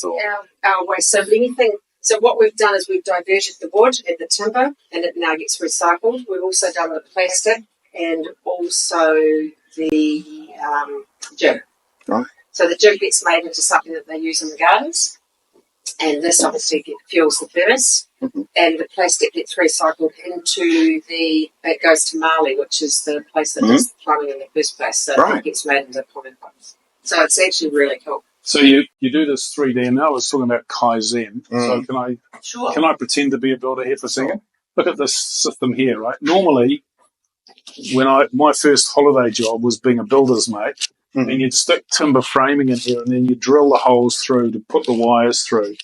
our waste. So anything. So what we've done is we've diverted the wood and the timber, and it now gets recycled. We've also done the plastic and also the jib. Right. So the jib gets made into something that they use in the gardens, and this obviously fuels the furnace. And the plastic gets recycled into it goes to Mali, which is the place that does the plumbing in the first place. So it gets made into plumbing pipes. So it's actually really cool. So you do this 3D, and I was talking about Kaizen. So can I pretend to be a builder here for a second? Look at this system here, right? Normally, my first holiday job was being a builder's mate, and you'd stick timber framing in here, and then you drill the holes through to put the wires through.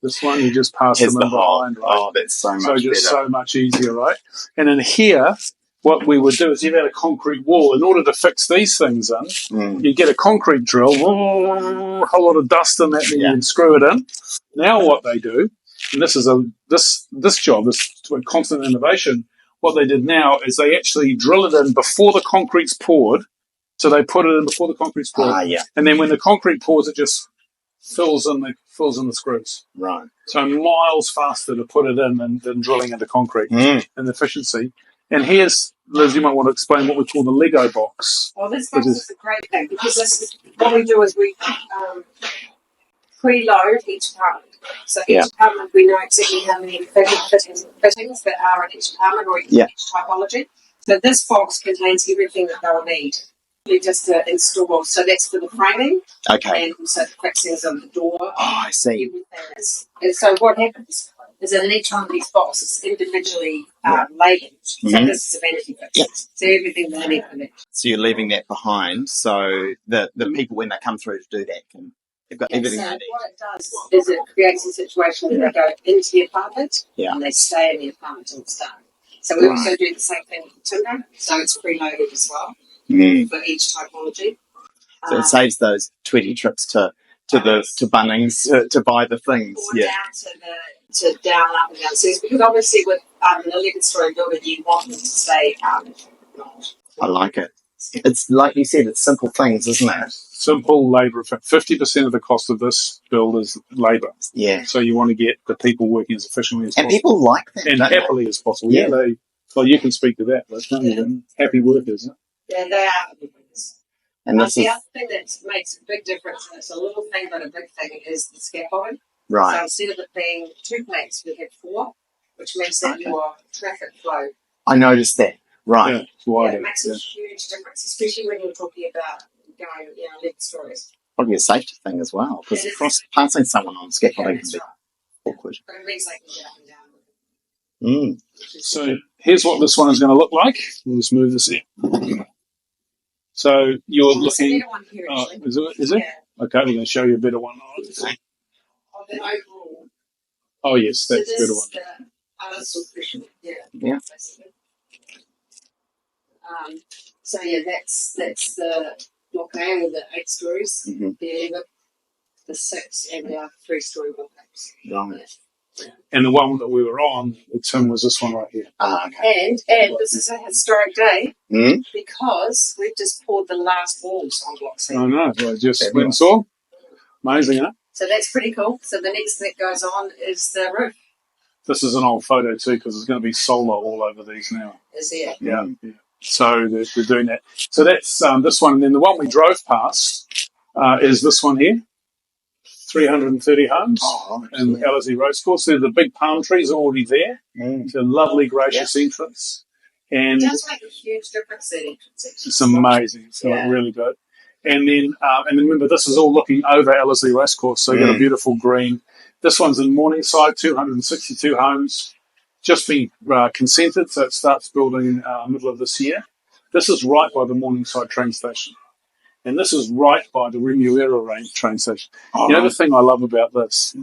This one, you just pass them in behind, right? Oh, that's so much better. So much easier, right? And in here, what we would do is you've had a concrete wall. In order to fix these things in, you get a concrete drill, a whole lot of dust in that, then you can screw it in. Now what they do, and this job is to a constant innovation, what they did now is they actually drill it in before the concrete's poured. So they put it in before the concrete's poured. And then when the concrete pours, it just fills in the screws. Right. So miles faster to put it in than drilling into concrete and the efficiency. And here's, Liz, you might want to explain what we call the Lego box. Well, this box is a great thing because what we do is we preload each apartment. So each apartment, we know exactly how many fittings that are in each apartment or each typology. So this box contains everything that they'll need. Just to install, so that's for the framing. Okay. And also the fixings of the door. Oh, I see. Everything is. And so what happens is that in each one of these boxes is individually labelled. So this is a vanity fix. Yep. So everything they need for that. So you're leaving that behind, so the people, when they come through to do that, they've got everything they need. What it does is it creates a situation where they go into the apartment and they stay in the apartment until it's done. So we also do the same thing with timber, so it's preloaded as well. For each typology. So it saves those 20 trips to Bunnings to buy the things. Or down to down, up and downstairs, because obviously with an 11-story building, you want them to stay not. I like it. It's like you said, it's simple things, isn't it? Simple labour. 50% of the cost of this build is labour. Yeah. So you want to get the people working as efficiently as possible. And people like that. And happily as possible. Yeah. You can speak to that. Happy workers. Yeah, they are. And the other thing that makes a big difference, and it's a little thing but a big thing, is the scaffolding. Right. So instead of it being 2 planks, we have 4, which means that your traffic flow. I noticed that. Right. Yeah, it's wider. It makes a huge difference, especially when you're talking about going, 11 stories. Probably a safety thing as well, because passing someone on scaffolding can be awkward. But it means they can get up and down. So here's what this one is going to look like. We'll just move this in. So you're looking. Here, is it? Yeah. Okay, we're going to show you a better one. Overall. Oh yes, that's a better one. Yeah. So that's the blockade with the 8 stories, the 6 and the 3-story blockades. Right. And the one that we were on, Tim, was this one right here. Okay. And this is a historic day because we've just poured the last walls on Block 7. I know. I just went and saw. Amazing, huh? So that's pretty cool. So the next thing that goes on is the roof. this is an old photo too, because there's going to be solar all over these now. Is there? Yeah. So they're doing that. So that's this one. And then the one we drove past is this one here. 330 homes in LSE Racecourse. There's the big palm trees already there. It's a lovely, gracious entrance. And it does make a huge difference, that entrance. It's amazing. It's really good. And then remember, this is all looking over LSE Racecourse, so you got a beautiful green. This one's in Morningside, 262 homes, just been consented, so it starts building middle of this year. This is right by the Morningside train station. And this is right by the Remuera train station. The other thing I love about this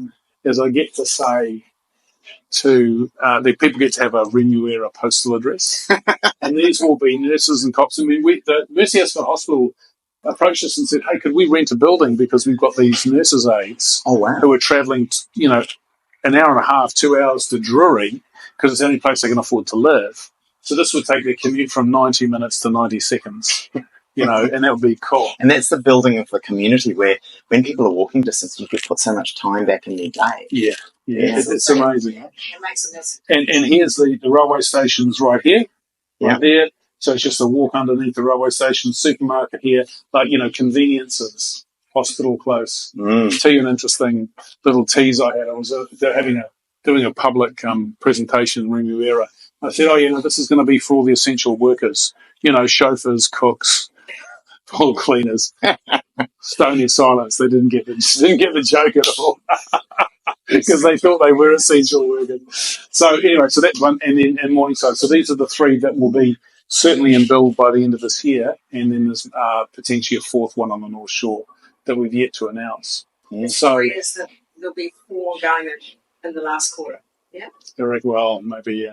is I get to say to the people get to have a Remuera postal address. And these will be nurses and cops. I mean, the Mercy Hospital approached us and said, hey, could we rent a building because we've got these nurses' aides who are travelling, an hour and a half, 2 hours to Drury because it's the only place they can afford to live. So this would take their commute from 90 minutes to 90 seconds. And that would be cool. And that's the building of the community where when people are walking distance, you could put so much time back in their day. Yeah. It's amazing. It makes a mess. And here's the railway stations right here, right there. So it's just a walk underneath the railway station, supermarket here, conveniences, hospital close. Tell you an interesting little tease I had. I was doing a public presentation in Remuera. I said, this is going to be for all the essential workers, chauffeurs, cooks, hall cleaners. Stony silence. They didn't get the joke at all because they thought they were essential workers. So anyway, so that's one, and then in Morningside. So these are the three that will be certainly in build by the end of this year, and then there's potentially a fourth one on the North Shore that we've yet to announce. So there'll be 4 going in the last quarter. Yeah. Eric, well, maybe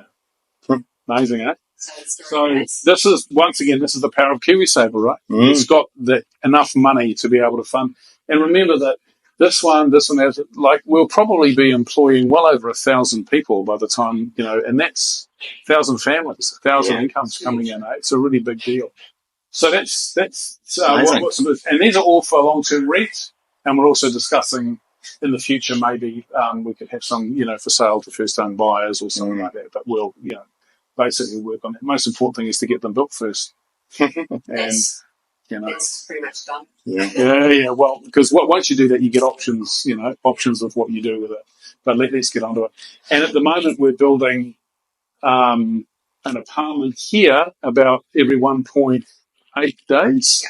amazing, eh? So nice. this is the power of KiwiSaver, right? It's got enough money to be able to fund. And remember that this one has, we'll probably be employing well over 1,000 people by the time, and that's 1,000 families, 1,000 incomes coming in. It's a really big deal. So that's and these are all for long-term rent. And we're also discussing in the future maybe we could have some, for sale to first-time buyers or something like that. But we'll, basically work on it. The most important thing is to get them built first. And, it's pretty much done. Yeah. Well, because once you do that, you get options, options of what you do with it. But let's get onto it. And at the moment, we're building an apartment here about every 1.8 days.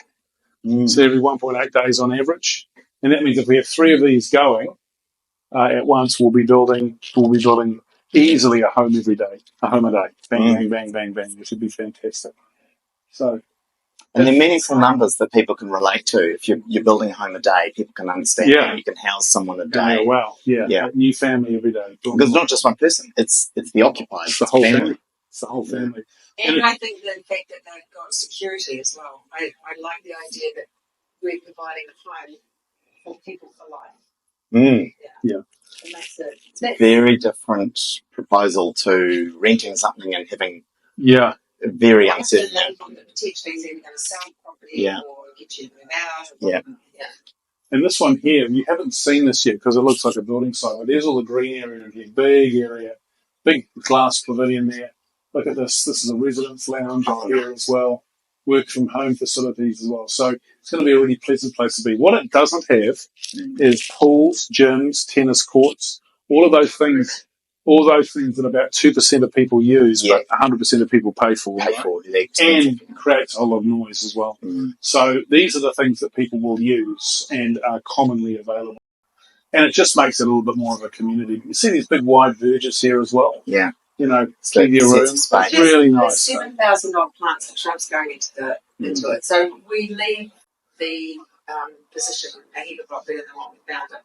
So every 1.8 days on average. And that means if we have 3 of these going at once, we'll be building easily a home every day, a home a day. Bang, bang, bang, bang. It should be fantastic. So, and they're meaningful numbers that people can relate to. If you're building a home a day, people can understand how you can house someone a day. A new family every day. Because it's not just one person; it's the occupiers, it's the whole family. It's the whole family. And I think the fact that they've got security as well. I like the idea that we're providing a home for people for life. Yeah. It's a very different proposal to renting something and having very uncertain. Potentially is either going to sell property or get you to move out. And this one here, you haven't seen this yet because it looks like a building site, but there's all the green area here, big area, big glass pavilion there. Look at this. This is a residence lounge here as well. Work from home facilities as well. So it's going to be a really pleasant place to be. What it doesn't have is pools, gyms, tennis courts, all of those things that about 2% of people use, but 100% of people pay for. And creates a lot of noise as well. So these are the things that people will use and are commonly available. And it just makes it a little bit more of a community. You see these big wide verges here as well. Yeah. Studio rooms. It's really nice. There's 7,000 odd plants and shrubs going into it. So we leave the position a heap of lot better than what we found it.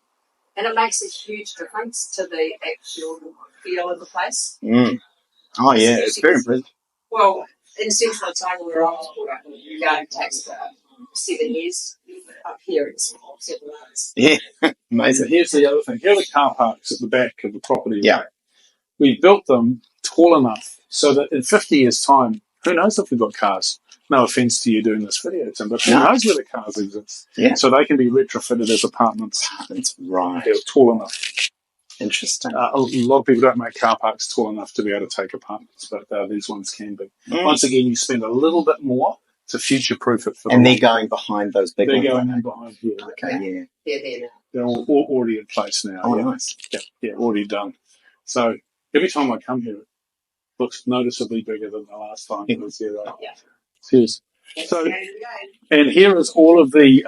And it makes a huge difference to the actual feel of the place. Oh, yeah. It's very impressive. Well, in Central Otago, where I was brought up, the garden takes 7 years. Up here, it's 7 months. Yeah. Amazing. And here's the other thing. Here are the car parks at the back of the property. Yeah. Right? We built them tall enough so that in 50 years' time, who knows if we've got cars? No offence to you doing this video, Tim, but who knows where the cars exist? Yeah. So they can be retrofitted as apartments. That's right. They're tall enough. Interesting. A lot of people don't make car parks tall enough to be able to take apartments, but these ones can be. Once again, you spend a little bit more to future-proof it for and they're going behind those big ones. They're going in behind here. Okay, yeah. They're all already in place now. Oh, nice. Yeah, already done. So every time I come here, it looks noticeably bigger than the last time it was here. Right? Yeah. Cheers. So, and here is all of the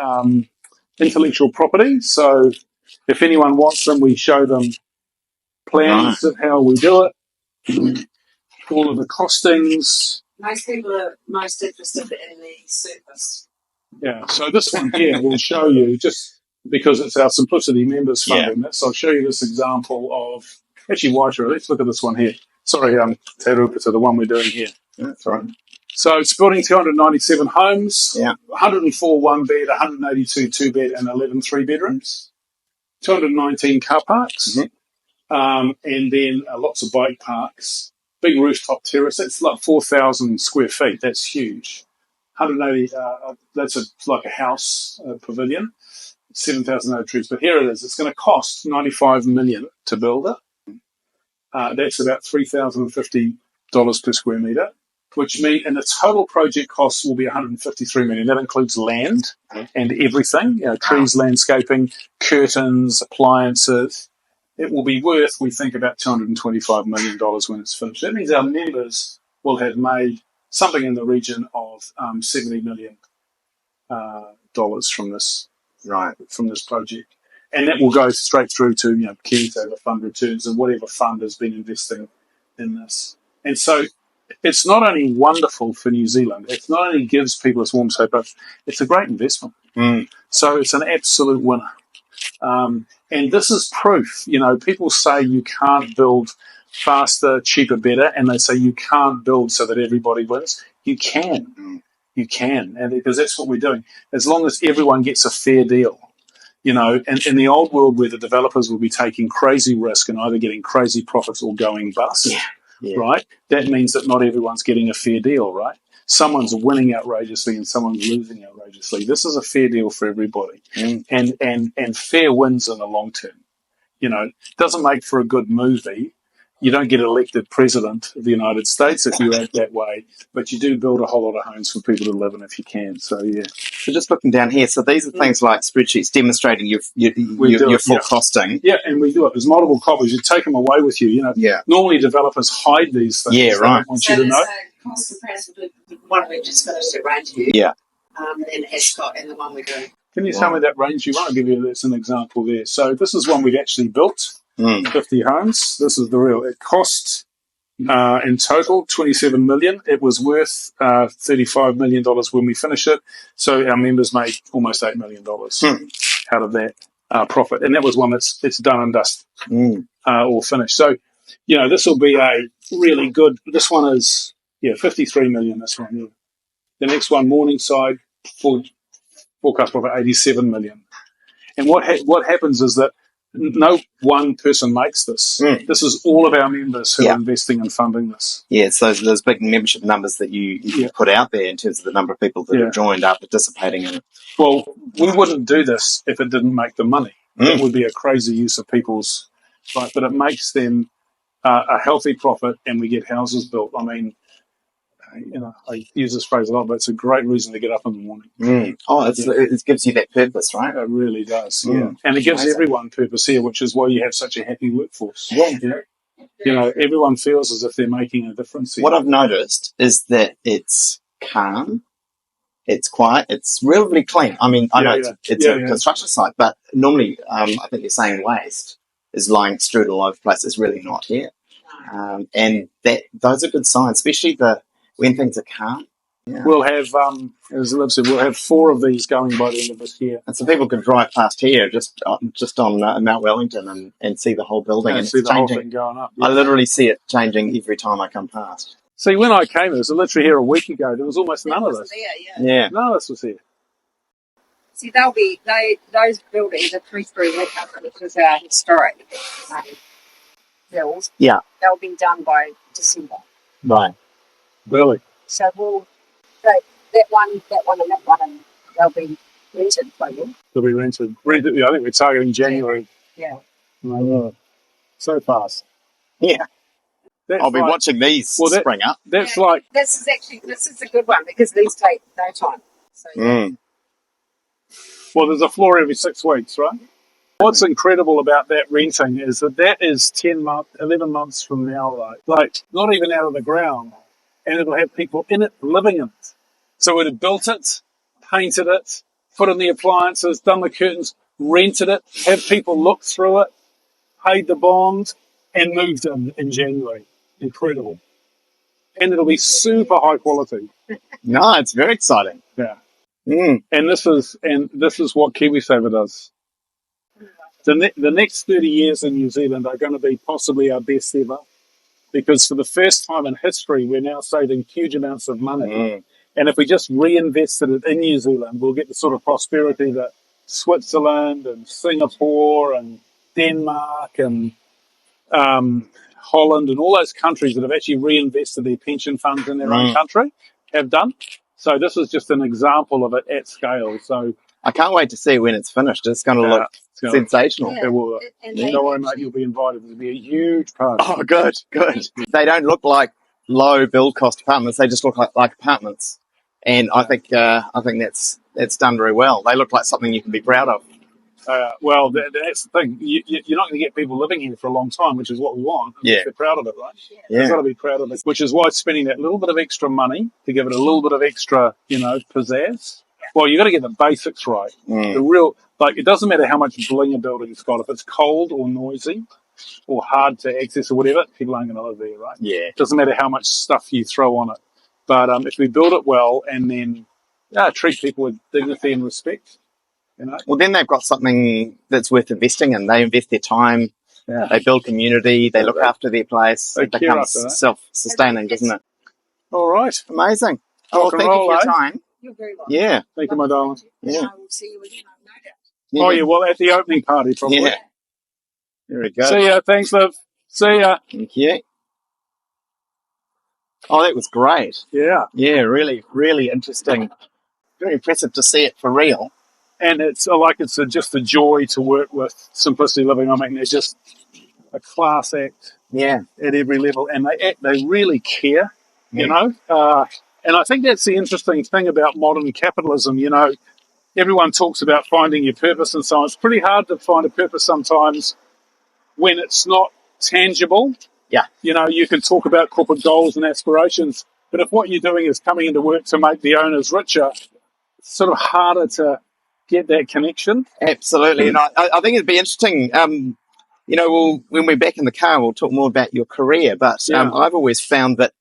intellectual property. So if anyone wants them, we show them plans of how we do it, all of the costings. Most people are most interested in the surface. Yeah, so this one here will show you, just because it's our Simplicity members funding this, I'll show you this example of, actually, Waitara, let's look at this one here. Sorry, Te Rupata, the one we're doing here. That's right. So it's building 297 homes, 104 one-bed, 182 two-bed, and 11 three-bedrooms, 219 car parks, and then lots of bike parks, big rooftop terrace. It's like 4,000 square feet. That's huge. 180, that's like a house pavilion, 7,000 oak trees. But here it is. It's going to cost $95 million to build it. That's about $3,050 per square metre, which means, and the total project costs will be $153 million. That includes land and everything, trees, landscaping, curtains, appliances. It will be worth, we think, about $225 million when it's finished. That means our members will have made something in the region of $70 million from this project, and that will go straight through to KiwiSaver fund returns and whatever fund has been investing in this. And so, it's not only wonderful for New Zealand. It not only gives people this warm hope, but it's a great investment. So it's an absolute winner. And this is proof. People say you can't build faster, cheaper, better, and they say you can't build so that everybody wins. You can. You can, and because that's what we're doing. As long as everyone gets a fair deal, and in the old world where the developers will be taking crazy risk and either getting crazy profits or going bust, right? That means that not everyone's getting a fair deal, right? Someone's winning outrageously and someone's losing outrageously. This is a fair deal for everybody, and fair wins in the long term. It doesn't make for a good movie. You don't get elected president of the United States if you act that way, but you do build a whole lot of homes for people to live in if you can. So, yeah. So just looking down here, so these are things like spreadsheets demonstrating your full costing. Yeah, and we do it. There's multiple copies. You take them away with you. Normally developers hide these things. Yeah, right. They want you to know. Cost comparison to one we just finished at Rangeview. Yeah. And then Ascot and the one we're doing. Can you tell me that range you want? I'll give you this an example there. So this is one we've actually built, 50 homes. This is the real. It cost in total $27 million. It was worth $35 million when we finished it. So our members made almost $8 million out of that profit. And that was one that's done and dusted, all finished. So, this will be a really good. This one is, $53 million, this one. Yeah. The next one, Morningside, forecast profit $87 million. And what happens is that no one person makes this. This is all of our members who are investing and funding this. Yeah, so those big membership numbers that you put out there in terms of the number of people that have joined are participating in it. Well, we wouldn't do this if it didn't make them money. It would be a crazy use of people's right, but it makes them a healthy profit, and we get houses built. I mean, I use this phrase a lot, but it's a great reason to get up in the morning. Oh, it gives you that purpose, right? It really does, And it gives everyone purpose here, which is why you have such a happy workforce. Everyone feels as if they're making a difference here. What I've noticed is that it's calm, it's quiet, it's relatively clean. I mean, I know it's a construction site, but normally I think you're saying waste is lying strewed all over the place. It's really not here. And those are good signs, especially when things are calm. Yeah. We'll have, as Liv said, we'll have 4 of these going by the end of this year. And so people can drive past here just on Mount Wellington and see the whole building. And see the whole thing going up. I literally see it changing every time I come past. See, when I came, it was literally here a week ago. There was almost none of this. Yeah. None of this was here. See, those buildings are 3-story houses, which is our historic bills. Yeah. They'll be done by December. Right. Really? So that one, and that one, and they'll be rented for you. They'll be rented. I think we're targeting January. Yeah. so fast. Yeah. That's I'll be like, watching these spring up. That's like this is a good one because these take no time. So well, there's a floor every 6 weeks, right? What's incredible about that renting is that is 11 months from now, right? Like, not even out of the ground. And it'll have people in it, living in it. So we'd have built it, painted it, put in the appliances, done the curtains, rented it, had people look through it, paid the bond, and moved in January. Incredible. And it'll be super high quality. No, it's very exciting. Yeah. Mm. And this is what KiwiSaver does. The next 30 years in New Zealand are going to be possibly our best ever, because for the first time in history, we're now saving huge amounts of money. Mm. And if we just reinvested it in New Zealand, we'll get the sort of prosperity that Switzerland and Singapore and Denmark and Holland and all those countries that have actually reinvested their pension funds in their own country have done. So this is just an example of it at scale. So I can't wait to see when it's finished. It's going to look sensational. It will. Don't worry, mate. You'll be invited. It'll be a huge party. Oh, good. They don't look like low build cost apartments. They just look like apartments. And I think that's done very well. They look like something you can be proud of. Well, that's the thing. You're not going to get people living here for a long time, which is what we want. Yeah. They're proud of it, right? Yeah. They've got to be proud of it, which is why spending that little bit of extra money to give it a little bit of extra, pizzazz. Well, you've got to get the basics right. The real, it doesn't matter how much bling a building's got. If it's cold or noisy or hard to access or whatever, people aren't going to live there, right? Yeah. It doesn't matter how much stuff you throw on it. But if we build it well and then treat people with dignity and respect, Well, then they've got something that's worth investing in. They invest their time. Yeah. They build community. They look after their place. It becomes self-sustaining, doesn't it? All right. Amazing. Oh, thank you for your time. You're very welcome. Yeah. Thank you, my darling. Yeah. I will see you again, no doubt. Yeah. Oh, yeah, well, at the opening party, probably. Yeah. Very good. See ya. Thanks, Liv. See ya. Thank you. Oh, that was great. Yeah. Yeah, really, really interesting. Very impressive to see it for real. And it's just a joy to work with Simplicity Living. I mean, they're just a class act at every level, and they really care, you know. And I think that's the interesting thing about modern capitalism. Everyone talks about finding your purpose and so on. It's pretty hard to find a purpose sometimes when it's not tangible. Yeah. You can talk about corporate goals and aspirations, but if what you're doing is coming into work to make the owners richer, it's sort of harder to get that connection. Absolutely. And I think it'd be interesting, when we're back in the car, we'll talk more about your career. But I've always found that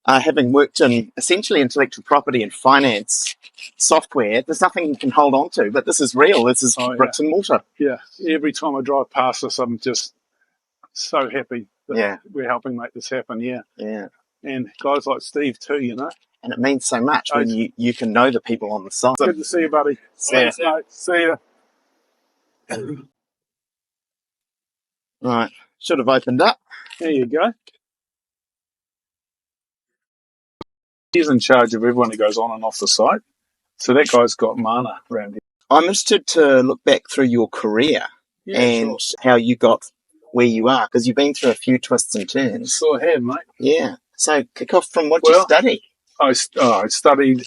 having worked in essentially intellectual property and finance software, there's nothing you can hold on to. But this is real. This is bricks and mortar. Yeah. Every time I drive past this, I'm just so happy that we're helping make this happen. Yeah. Yeah. And guys like Steve too, And it means so much when you can know the people on the site. Good to see you, buddy. Thanks, mate. See you. Right. Should have opened up. There you go. He's in charge of everyone who goes on and off the site. So that guy's got mana around here. I'm interested to look back through your career and how you got where you are, because you've been through a few twists and turns. Sure have, mate. Yeah. So kick off from what you study. I studied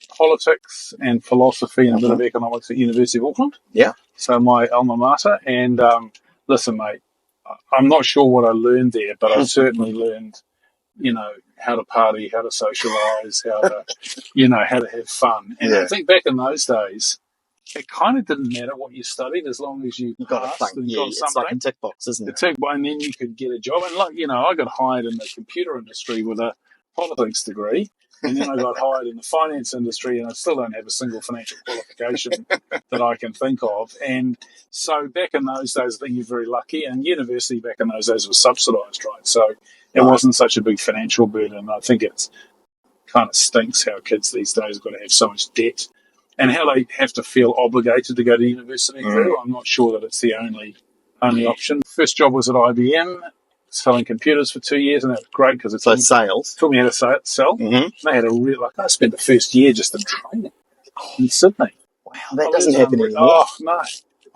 politics and philosophy and a bit of economics at University of Auckland. Yeah. So my alma mater. And listen, mate, I'm not sure what I learned there, but I certainly learned, how to party, how to socialise, how to have fun. And I think back in those days, it kind of didn't matter what you studied as long as you got a thing. and got It's something. like a tick box, isn't it? And then you could get a job. And I got hired in the computer industry with a politics degree. And then I got hired in the finance industry, and I still don't have a single financial qualification that I can think of. And so back in those days, I think you're very lucky. And university back in those days was subsidised, right? So it wasn't such a big financial burden. I think it's kind of stinks how kids these days have got to have so much debt and how they have to feel obligated to go to university. I'm not sure that it's the only option. First job was at IBM, selling computers for 2 years, and that was great because it's sales. Taught me how to sell. Mm-hmm. They had I spent the first year just in training in Sydney. Wow, that doesn't happen anymore. Oh, no.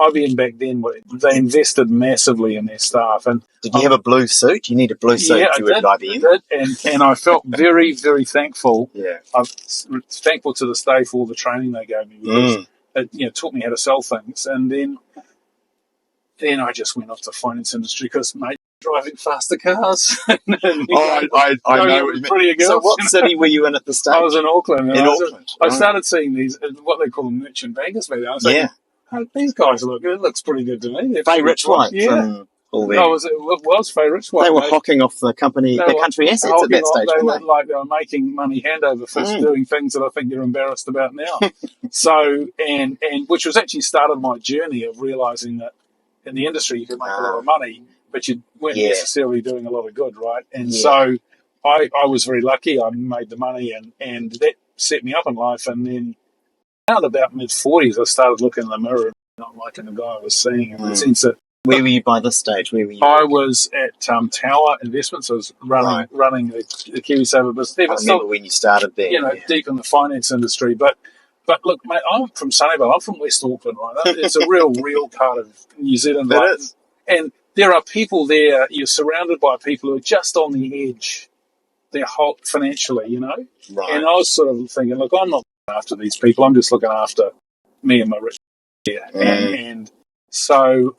IBM back then, they invested massively in their staff. And did you have a blue suit? You need a blue suit if you work at IBM. I did, and I felt very, very thankful. Yeah. I'm thankful to this day for all the training they gave me, because it taught me how to sell things. And then I just went off to the finance industry because, mate, driving faster cars. I know what you mean. So what city were you in at the stage? I was in Auckland. Auckland. I started seeing these, what they call merchant bankers. Maybe I was thinking, oh, these guys looks pretty good to me. Faye Richwhite. Yeah. It was Faye Richwhite. They were hocking off the country assets at that stage. They looked like they were making money hand over fist, doing things that I think you're embarrassed about now. So, and which was actually started my journey of realising that in the industry you could make a lot of money, but you weren't necessarily doing a lot of good, right? And so I was very lucky. I made the money, and that set me up in life. And then at about mid-40s, I started looking in the mirror and not liking the guy I was seeing, in the sense that. Where were you by this stage? Where were you? I was at Tower Investments. I was running the KiwiSaver business. I remember when you started there. Deep in the finance industry. But look, mate, I'm from Sunnyvale. I'm from West Auckland, right? It's a real part of New Zealand. It is. And there are people there. You're surrounded by people who are just on the edge. They're hot financially, Right. And I was sort of thinking, look, I'm not looking after these people. I'm just looking after me and my rich here. And so...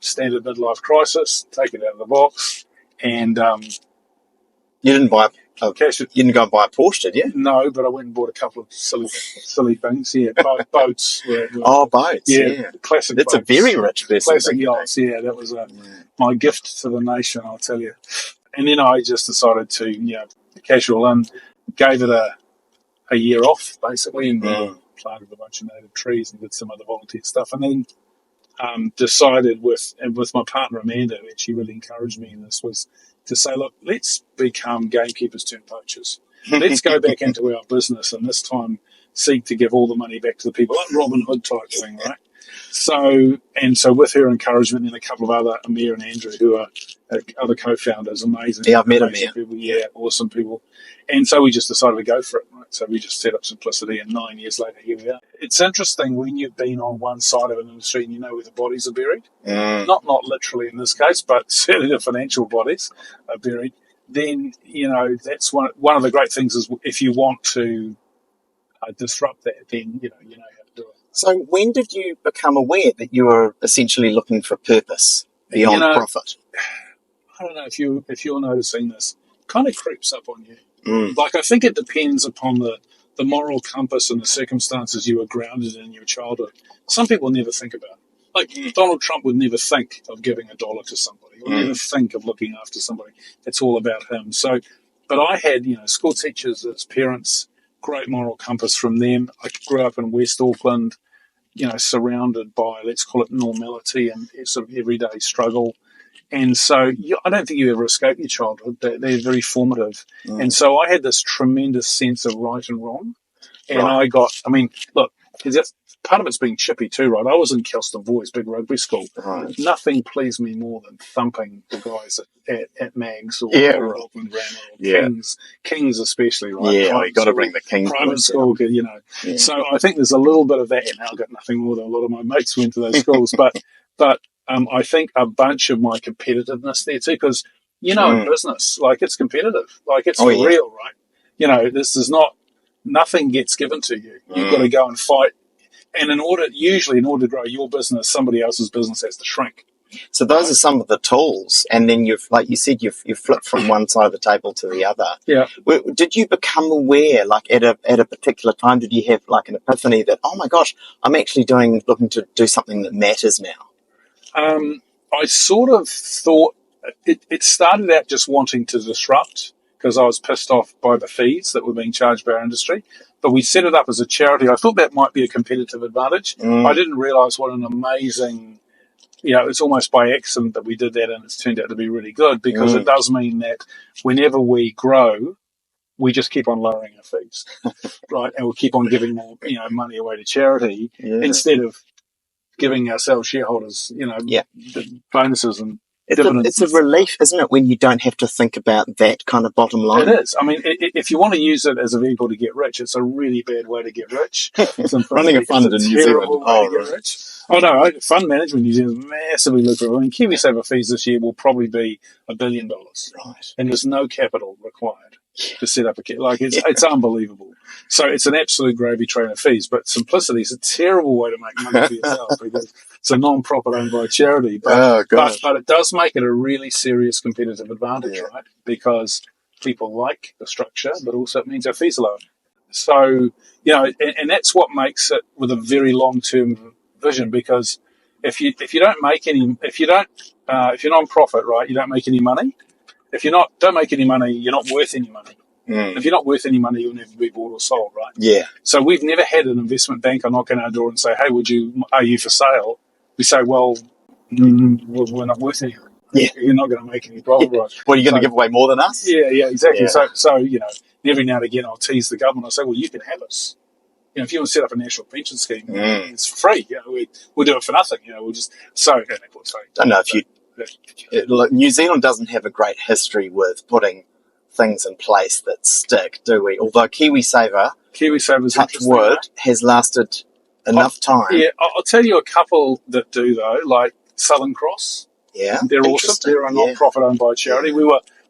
standard midlife crisis, take it out of the box, and you didn't buy cash. You didn't go and buy a Porsche, did you? No, but I went and bought a couple of silly things. Yeah, boats. Boats. Yeah, classic. That's boats. A very rich business. Classic yachts. Yeah, that was my gift to the nation, I'll tell you. And then I just decided to casual and gave it a year off basically, and planted a bunch of native trees and did some other volunteer stuff, and then. Decided with my partner Amanda, who actually really encouraged me in this, was to say, look, let's become gamekeepers turned poachers. Let's go back into our business, and this time seek to give all the money back to the people, like Robin Hood type thing, right? So with her encouragement and a couple of other, Amir and Andrew, who are other co-founders, amazing. Yeah, I've met Amir. People, awesome people. And so we just decided to go for it, right? So we just set up Simplicity, and 9 years later, here we are. It's interesting when you've been on one side of an industry and you know where the bodies are buried. Not literally in this case, but certainly the financial bodies are buried. Then, that's one of the great things is if you want to disrupt that, then, you know how to do it. So when did you become aware that you were essentially looking for purpose beyond profit? I don't know if you're noticing this. Kind of creeps up on you. Like, I think it depends upon the moral compass and the circumstances you were grounded in your childhood. Some people never think about it. Like, Donald Trump would never think of giving $1 to somebody, or never think of looking after somebody. It's all about him. So, but I had, school teachers as parents, great moral compass from them. I grew up in West Auckland, surrounded by, let's call it normality and sort of everyday struggle. And so I don't think you ever escape your childhood. They're very formative. And so I had this tremendous sense of right and wrong. And look, part of it's being chippy too, right? I was in Kelston Boys, big rugby school. Right. Nothing pleased me more than thumping the guys at Mags or Auckland Grammar or Kings especially, right? Yeah, you got to bring the Kings. Private school, Yeah. So I think there's a little bit of that. And I've got nothing more than a lot of my mates went to those schools. But I think a bunch of my competitiveness there too, because, in business, like, it's competitive. Like, it's real, right? This is nothing gets given to you. You've got to go and fight. And in order to grow your business, somebody else's business has to shrink. So those are some of the tools. And then you've flipped from one side of the table to the other. Yeah. Did you become aware, like at a particular time, did you have like an epiphany that, oh my gosh, I'm actually looking to do something that matters now? I sort of thought it started out just wanting to disrupt because I was pissed off by the fees that were being charged by our industry. But we set it up as a charity. I thought that might be a competitive advantage. I didn't realise what an amazing, it's almost by accident that we did that, and it's turned out to be really good because it does mean that whenever we grow, we just keep on lowering our fees, right? And we'll keep on giving more, money away to charity instead of giving ourselves shareholders, the bonuses and It's a relief, isn't it, when you don't have to think about that kind of bottom line? It is. I mean, if you want to use it as a vehicle to get rich, it's a really bad way to get rich. Running a fund in New Zealand. Way to get rich. Oh, no, fund management in New Zealand is massively lucrative. I mean, KiwiSaver fees this year will probably be $1 billion. Right. And there's no capital required to set up it's unbelievable. So it's an absolute gravy train of fees. But simplicity is a terrible way to make money for yourself because it's a non-profit owned by charity. But it does make it a really serious competitive advantage, right? Because people like the structure, but also it means our fees are lower. So, and that's what makes it with a very long-term vision, because if you're non-profit, right, you don't make any money. If don't make any money, you're not worth any money. If you're not worth any money, you'll never be bought or sold, right? Yeah. So we've never had an investment banker knock on our door and say, "Hey, are you for sale?" We say, "Well, we're not worth anything. Yeah. You're not going to make any profit, right?" Well, you're going to give away more than us? Yeah, exactly. Yeah. So every now and again, I'll tease the government. I'll say, "Well, you can have us. If you want to set up a national pension scheme, it's free. We'll do it for nothing. We'll just I don't know if look, New Zealand doesn't have a great history with putting things in place that stick, do we? Although KiwiSaver's touch wood has lasted enough time. Yeah, I'll tell you a couple that do though, like Southern Cross. Yeah, they're awesome. They're a non-profit owned by a charity.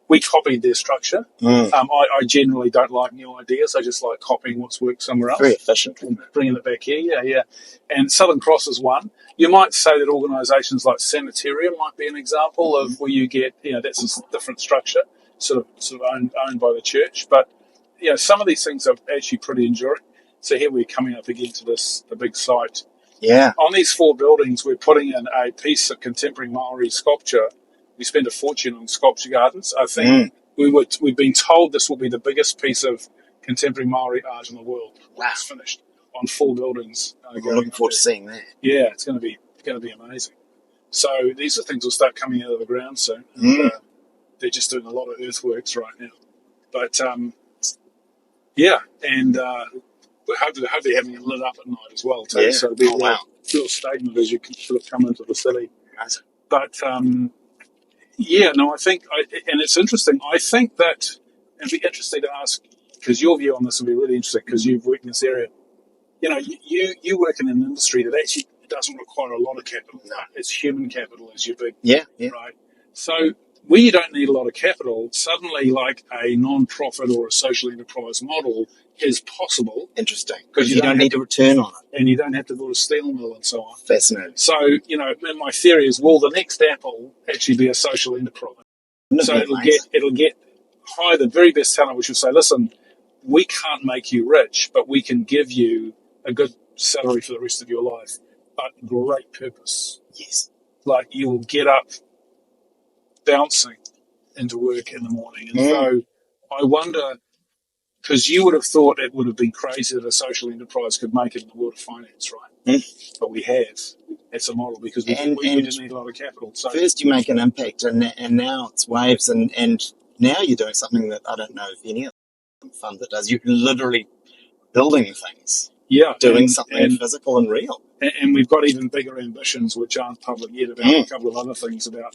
We copied their structure. I generally don't like new ideas. I just like copying what's worked somewhere else. Very efficient. And bringing it back here, yeah. And Southern Cross is one. You might say that organisations like Sanitarium might be an example of where you get, that's a different structure, sort of owned by the church. But, some of these things are actually pretty enduring. So here we're coming up again to the big site. Yeah. On these 4 buildings, we're putting in a piece of contemporary Maori sculpture. We spent a fortune on sculpture gardens. I think we've been told this will be the biggest piece of contemporary Maori art in the world. Wow. It's finished on 4 buildings. I'm looking forward to seeing that. Yeah, it's going to be amazing. So these are things will start coming out of the ground soon. They're just doing a lot of earthworks right now. But and we're hopefully having it lit up at night as well too. Yeah. So it'll be a real statement as you sort of come into the city. But I think, and it's interesting. I think that it'd be interesting to ask, because your view on this will be really interesting, because you've worked in this area. You work in an industry that actually doesn't require a lot of capital. No. It's human capital is your big right. So where you don't need a lot of capital, suddenly like a non-profit or a social enterprise model is possible. Interesting. Because you don't need to return on it. And you don't have to build a steel mill and so on. Fascinating. So, my theory is, will the next Apple actually be a social enterprise? So it'll hire the very best talent, which will say, listen, we can't make you rich, but we can give you a good salary for the rest of your life, but great purpose. Yes. Like you will get up bouncing into work in the morning. And so I wonder, because you would have thought it would have been crazy that a social enterprise could make it in the world of finance, right? But we have. It's a model because we didn't need a lot of capital. So first you make an impact, and now it's waves, and now you're doing something that I don't know if any other fund that does. You're literally building things. Yeah. Doing something physical and real. And we've got even bigger ambitions, which aren't public yet, about a couple of other things about,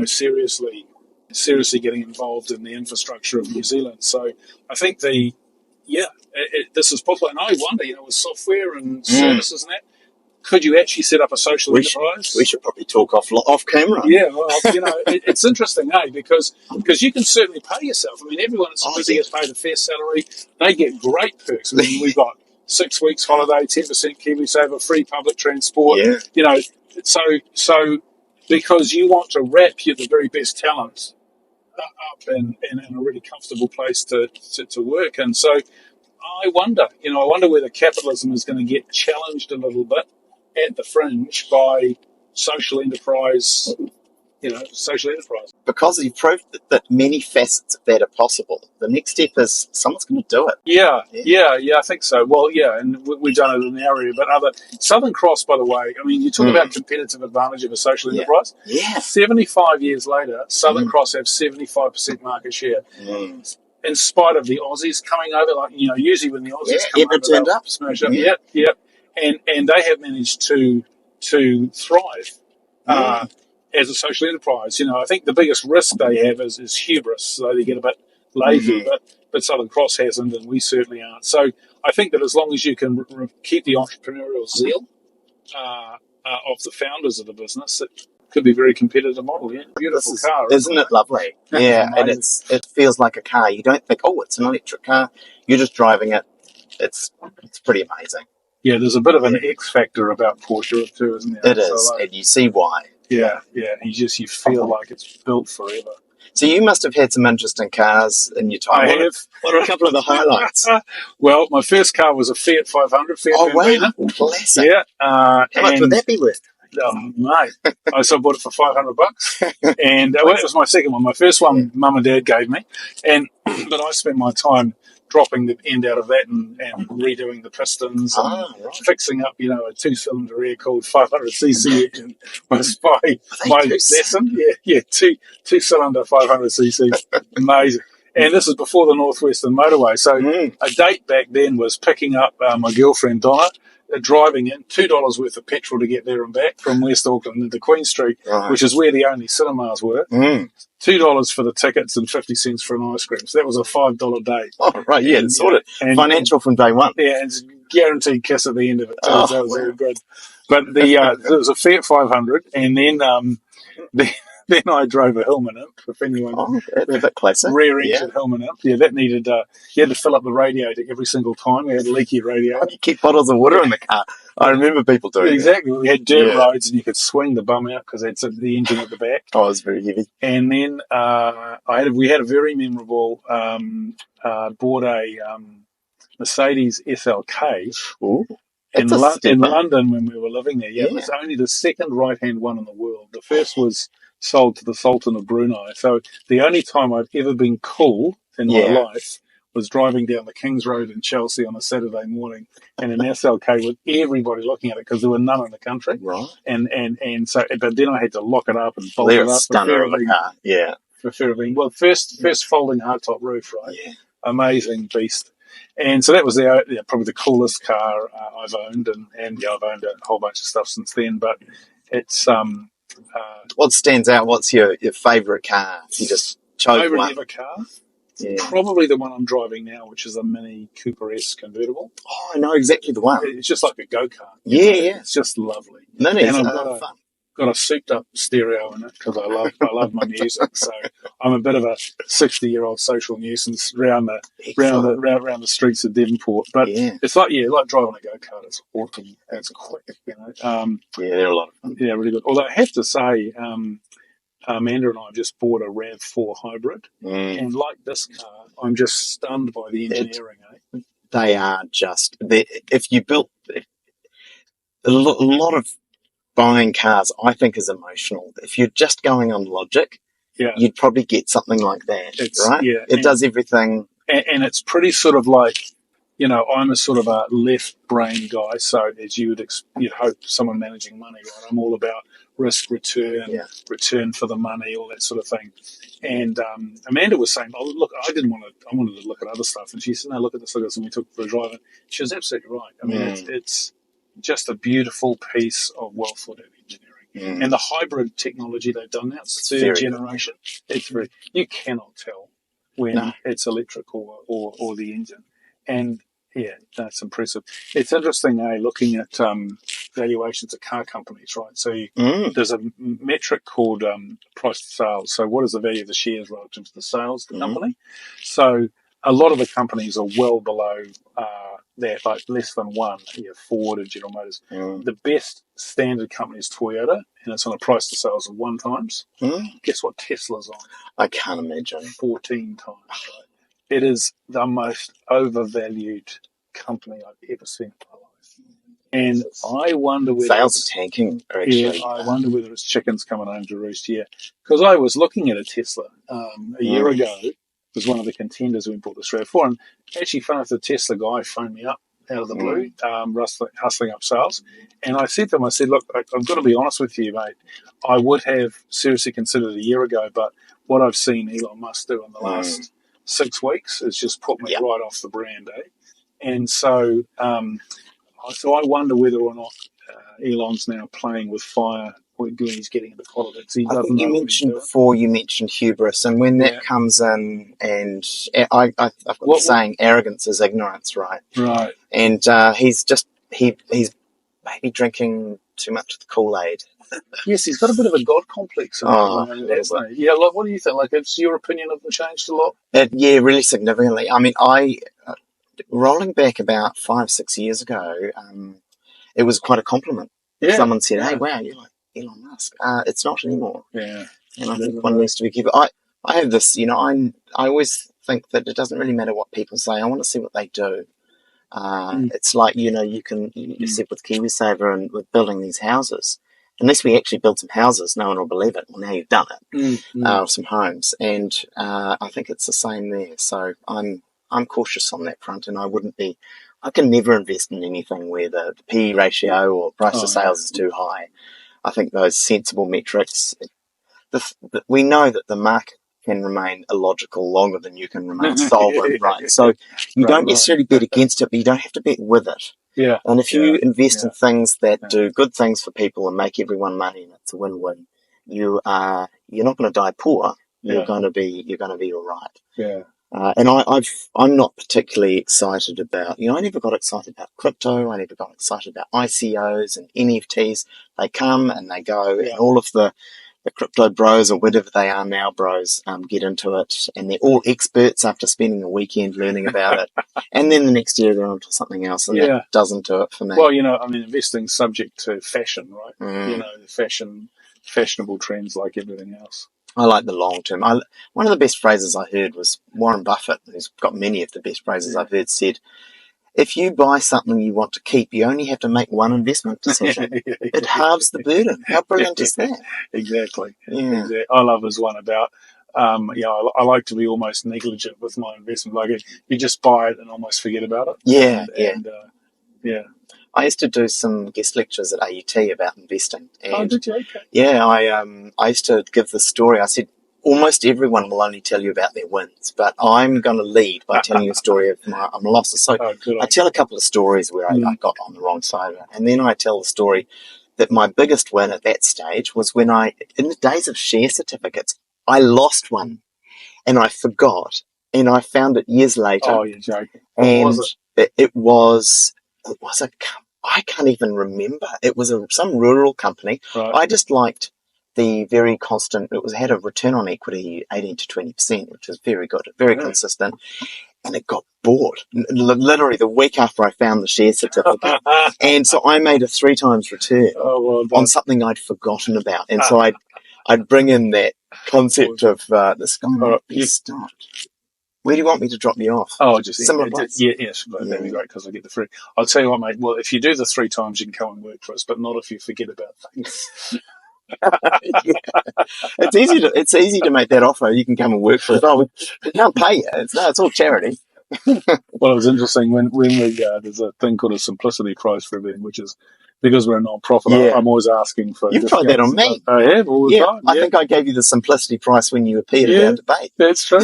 seriously getting involved in the infrastructure of New Zealand. So I think this is possible. And I wonder, with software and services and that, could you actually set up a social enterprise? We should probably talk off camera. Yeah, well, it's interesting, because you can certainly pay yourself. I mean, everyone that's busy gets paid a fair salary. They get great perks. I mean, we've got 6 weeks holiday, 10% KiwiSaver, free public transport. Yeah. So because you want to wrap the very best talent up in a really comfortable place to work. And so I wonder whether capitalism is going to get challenged a little bit at the fringe by social enterprise. Because you've proved that many facets of that are possible. The next step is someone's going to do it. Yeah, I think so. Well, and we've done it in the area, but Southern Cross, by the way, I mean, you talk about competitive advantage of a social enterprise. Yeah. 75 years later, Southern Cross have 75% market share. In spite of the Aussies coming over, usually when the Aussies come over, turned up. Smash up. And they have managed to thrive. as a social enterprise. I think the biggest risk they have is hubris, so they get a bit lazy, but Southern Cross hasn't, and we certainly aren't. So I think that as long as you can keep the entrepreneurial zeal of the founders of the business, it could be a very competitive model. Yeah, beautiful car, isn't it lovely? Yeah, and it feels like a car. You don't think, oh, it's an electric car. You're just driving it. It's pretty amazing. Yeah, there's a bit of an X factor about Porsche too, isn't there? It is, and you see why. Yeah. You feel like it's built forever. So you must have had some interesting cars in your time. I have. What are a couple of the highlights? Well, my first car was a Fiat 500. Fiat Bambina. Wow, classic. Yeah. How much would that be worth? Oh, mate. I bought it for $500. And it was my second one. My first one, Mum and Dad gave me. But I spent my time dropping the end out of that and redoing the pistons and fixing up, a 2-cylinder air-cooled 500cc engine was my lesson. Yeah, two-cylinder 500cc. Amazing. And this is before the Northwestern Motorway. So a date back then was picking up my girlfriend, Donna, driving in $2 worth of petrol to get there and back from West Auckland into Queen Street, which is where the only cinemas were. $2 for the tickets and 50 cents for an ice cream. So that was a $5 day. Oh, right, yeah, it's sorted. Financial from day one. Yeah, and it's a guaranteed kiss at the end of it too. So it was very good. But there was a Fiat 500, and then I drove a Hillman Imp, if anyone... that's classic. Rear-engine Hillman Imp. Yeah, that needed... you had to fill up the radiator every single time. We had a leaky radiator. You keep bottles of water in the car. I remember people doing exactly. We had dirt roads, and you could swing the bum out because it's the engine at the back. Oh, it was very heavy. And then we had a very memorable... bought a Mercedes SLK. Ooh. In London when we were living there. It was only the second right-hand one in the world. The first was sold to the Sultan of Brunei. So the only time I've ever been cool in my life was driving down the King's Road in Chelsea on a Saturday morning in an SLK with everybody looking at it because there were none in the country. Right. And so, but then I had to lock it up and bolt it up. Stunner of a car. Yeah. For fear of being, first folding hardtop roof, right? Yeah. Amazing beast. And so that was probably the coolest car I've owned, and I've owned a whole bunch of stuff since then. But it's what stands out? What's your favourite car? If you just chose favourite one. ever car? Yeah. Probably the one I'm driving now, which is a Mini Cooper S convertible. Oh, I know exactly the one. It's just like a go-kart. Yeah. It's just lovely. Minis and are fun. Got a souped-up stereo in it because I love my music. So I'm a bit of a 60-year-old social nuisance around the streets of Devonport. But it's like driving a go-kart. It's awesome. It's quick. They're a lot of fun. Yeah, really good. Although I have to say, Amanda and I just bought a RAV4 hybrid, and like this car, I'm just stunned by the engineering. They are just. If you built a lot of buying cars, I think, is emotional. If you're just going on logic, you'd probably get something like that, right? Yeah, it does everything. And it's pretty sort of like, I'm a sort of a left brain guy, so as you'd hope someone managing money, right? I'm all about risk, return, return for the money, all that sort of thing. And Amanda was saying, "Oh, look, I wanted to look at other stuff," and she said, "No, look at this, and we took it for a drive." And she was absolutely right. I mean, it's just a beautiful piece of well-thought-out engineering. And the hybrid technology they've done now, it's third generation. It's you cannot tell when it's electric or the engine. And that's impressive. It's interesting, looking at valuations of car companies, right? So there's a metric called price to sales. So what is the value of the shares relative to the sales of the company? So a lot of the companies are well below that, like less than one. Ford and General Motors. The best standard company is Toyota, and it's on a price to sales of 1 times. Guess what Tesla's on? I can't imagine. 14 times. Right? It is the most overvalued company I've ever seen in my life. And I wonder whether sales are tanking. Actually, I wonder whether it's chickens coming home to roost here. Because I was looking at a Tesla a year ago. Was one of the contenders we bought this RAV4, and actually, the Tesla guy phoned me up out of the blue, hustling up sales, and I said to him, "Look, I've got to be honest with you, mate. I would have seriously considered a year ago, but what I've seen Elon Musk do in the last 6 weeks has just put me right off the brand, And so I wonder whether or not Elon's now playing with fire when he's getting into politics. He I doesn't think you know what he's mentioned doing. before, you mentioned hubris, and when that comes in, and I've got the saying, arrogance is ignorance, right? Right. And he's maybe drinking too much of the Kool-Aid. Yes, he's got a bit of a god complex in Oh, hasn't he? Yeah, like, what do you think? Like, it's your opinion of him changed a lot? Yeah, really significantly. I mean, rolling back about 5-6 years ago, it was quite a compliment. If someone said, "Hey, wow, you're like Elon Musk," it's not anymore. Yeah, and I think one needs to be careful. I have this, I always think that it doesn't really matter what people say. I want to see what they do. It's like, you said with KiwiSaver and with building these houses. Unless we actually build some houses, no one will believe it. Well, now you've done it, some homes, and I think it's the same there. So I'm cautious on that front, and I can never invest in anything where the PE ratio or price to sales is too high. I think those sensible metrics. We know that the market can remain illogical longer than you can remain solvent, right? So you don't necessarily bet against it, but you don't have to bet with it. Yeah. And if you invest in things that do good things for people and make everyone money, and it's a win-win, you're not going to die poor. You're going to be all right. Yeah. And I'm not particularly excited about, I never got excited about crypto. I never got excited about ICOs and NFTs. They come and they go, and all of the crypto bros, or whatever they are now, bros, get into it, and they're all experts after spending a weekend learning about it, and then the next year they're onto something else, and that doesn't do it for me. Well, investing's subject to fashion, right? Fashionable trends like everything else. I like the long term. One of the best phrases I heard was Warren Buffett, who's got many of the best phrases I've heard, said, "If you buy something you want to keep, you only have to make one investment decision. It halves the burden." How brilliant is that? Exactly. Yeah. Exactly. I love his one about, I like to be almost negligent with my investment. Like, you just buy it and almost forget about it. Yeah. I used to do some guest lectures at AUT about investing. And did you? Okay. Yeah, I used to give the story. I said, almost everyone will only tell you about their wins, but I'm going to lead by telling you a story of my losses. So I tell a couple of stories where I got on the wrong side of it, and then I tell the story that my biggest win at that stage was when in the days of share certificates, I lost one, and I forgot, and I found it years later. Oh, you're joking. And it was I can't even remember. It was some rural company. Right. I just liked the very constant. It had a return on equity 18 to 20%, which was very good, very consistent. And it got bought literally the week after I found the share certificate. And so I made a 3 times return on something I'd forgotten about. And so I'd bring in that concept of this guy might be stopped. Where do you want me to drop you off? Oh, just similar place. Yes, that'd be great because I get the free. I'll tell you what, mate. Well, if you do the 3 times, you can come and work for us, but not if you forget about things. It's easy to make that offer. You can come and work for us. Oh, we can't pay you. It's all charity. Well, it was interesting when there's a thing called a simplicity price for everything, which is because we're a non-profit. I'm always asking for. You've tried that on me. I have all the time. I think I gave you the simplicity price when you appeared at our debate. That's true.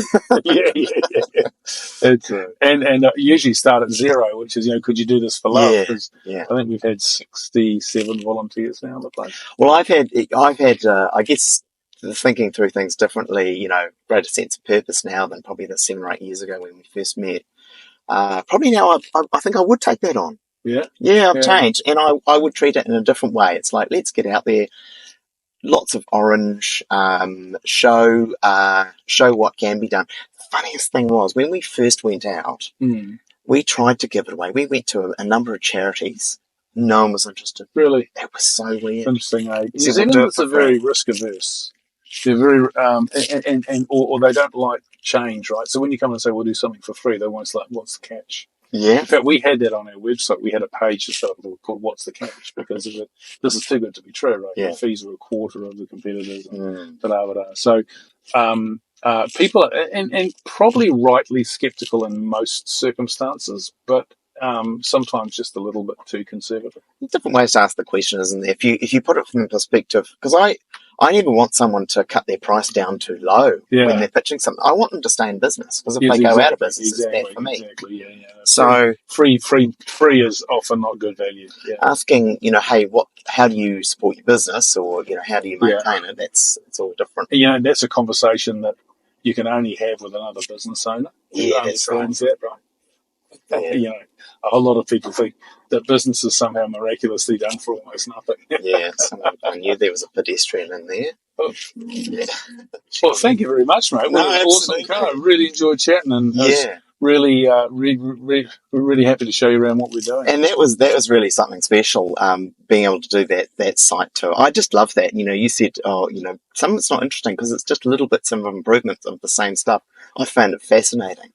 It's and usually start at 0, which is could you do this for love? Because I think we've had 67 volunteers now in the place. Well, I've had I guess thinking through things differently. Greater sense of purpose now than probably the 7 or 8 years ago when we first met. Probably now I think I would take that on. I've changed, and I would treat it in a different way. It's like, let's get out there, lots of orange, show what can be done. The funniest thing was when we first went out, we tried to give it away. We went to a number of charities. No one was interested. Really? It was so weird. Interesting, eh? New Zealanders are very risk averse. They're very or they don't like change, right? So when you come and say we'll do something for free, they're always like, what's the catch? Yeah. In fact, we had that on our website. We had a page just called "What's the Catch?" because this is too good to be true, right? Yeah. The fees are a quarter of the competitors, and So, people are, and probably rightly skeptical in most circumstances, but sometimes just a little bit too conservative. different ways to ask the question, isn't there? If you put it from the perspective, because I never want someone to cut their price down too low Yeah. when they're pitching something. I want them to stay in business, because if Yes, they go out of exactly, business, it's bad for me. Exactly, yeah. So Free is often not good value. Yeah. asking, hey, how do you support your business, or how do you maintain it? It's all different. That's a conversation that you can only have with another business owner who understands that, right? Yeah. A whole lot of people think that business is somehow miraculously done for almost nothing. I knew there was a pedestrian in there. Oh. Yeah. Well, thank you very much, mate. No, Awesome car. I really enjoyed chatting, and yeah. Really, really happy to show you around what we're doing. And that was really something special, being able to do that site tour. I just love that. You said, some of it's not interesting because it's just little bits of improvements of the same stuff. I found it fascinating.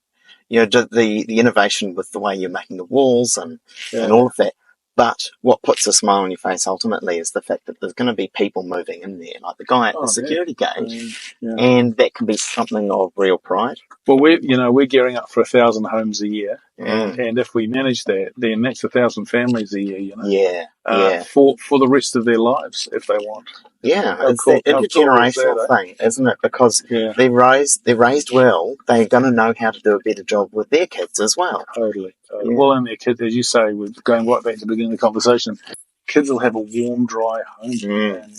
The innovation with the way you're making the walls and all of that. But what puts a smile on your face ultimately is the fact that there's going to be people moving in there, like the guy at the security gate, and that can be something of real pride. Well, we're gearing up for 1,000 homes a year, and if we manage that, then that's 1,000 families a year. For the rest of their lives if they want. Yeah, it's that intergenerational thing, isn't it? Because they're raised well, they're going to know how to do a better job with their kids as well. Totally. Well, and their kids, as you say, we're going right back to the beginning of the conversation, kids will have a warm, dry home. And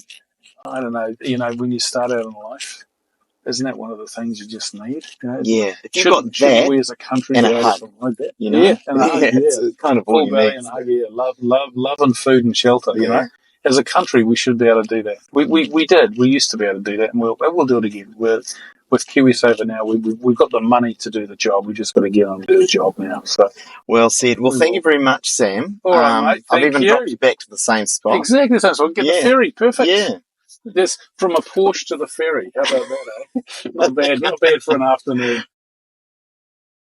I don't know, when you start out in life, isn't that one of the things you just need? If you've got that, we as a country and a hug, like that? And a hug, it's kind of all you need. And a hug, love and food and shelter, As a country, we should be able to do that. We did. We used to be able to do that, and we'll do it again. With KiwiSaver now, we've got the money to do the job. We just got to get on and do the job now. So, well said. Well, thank you very much, Sam. All right, mate. I've even dropped you back to the same spot. Exactly the same spot. Get the ferry. Perfect. Yeah. This from a Porsche to the ferry. How about that, eh? Not bad for an afternoon.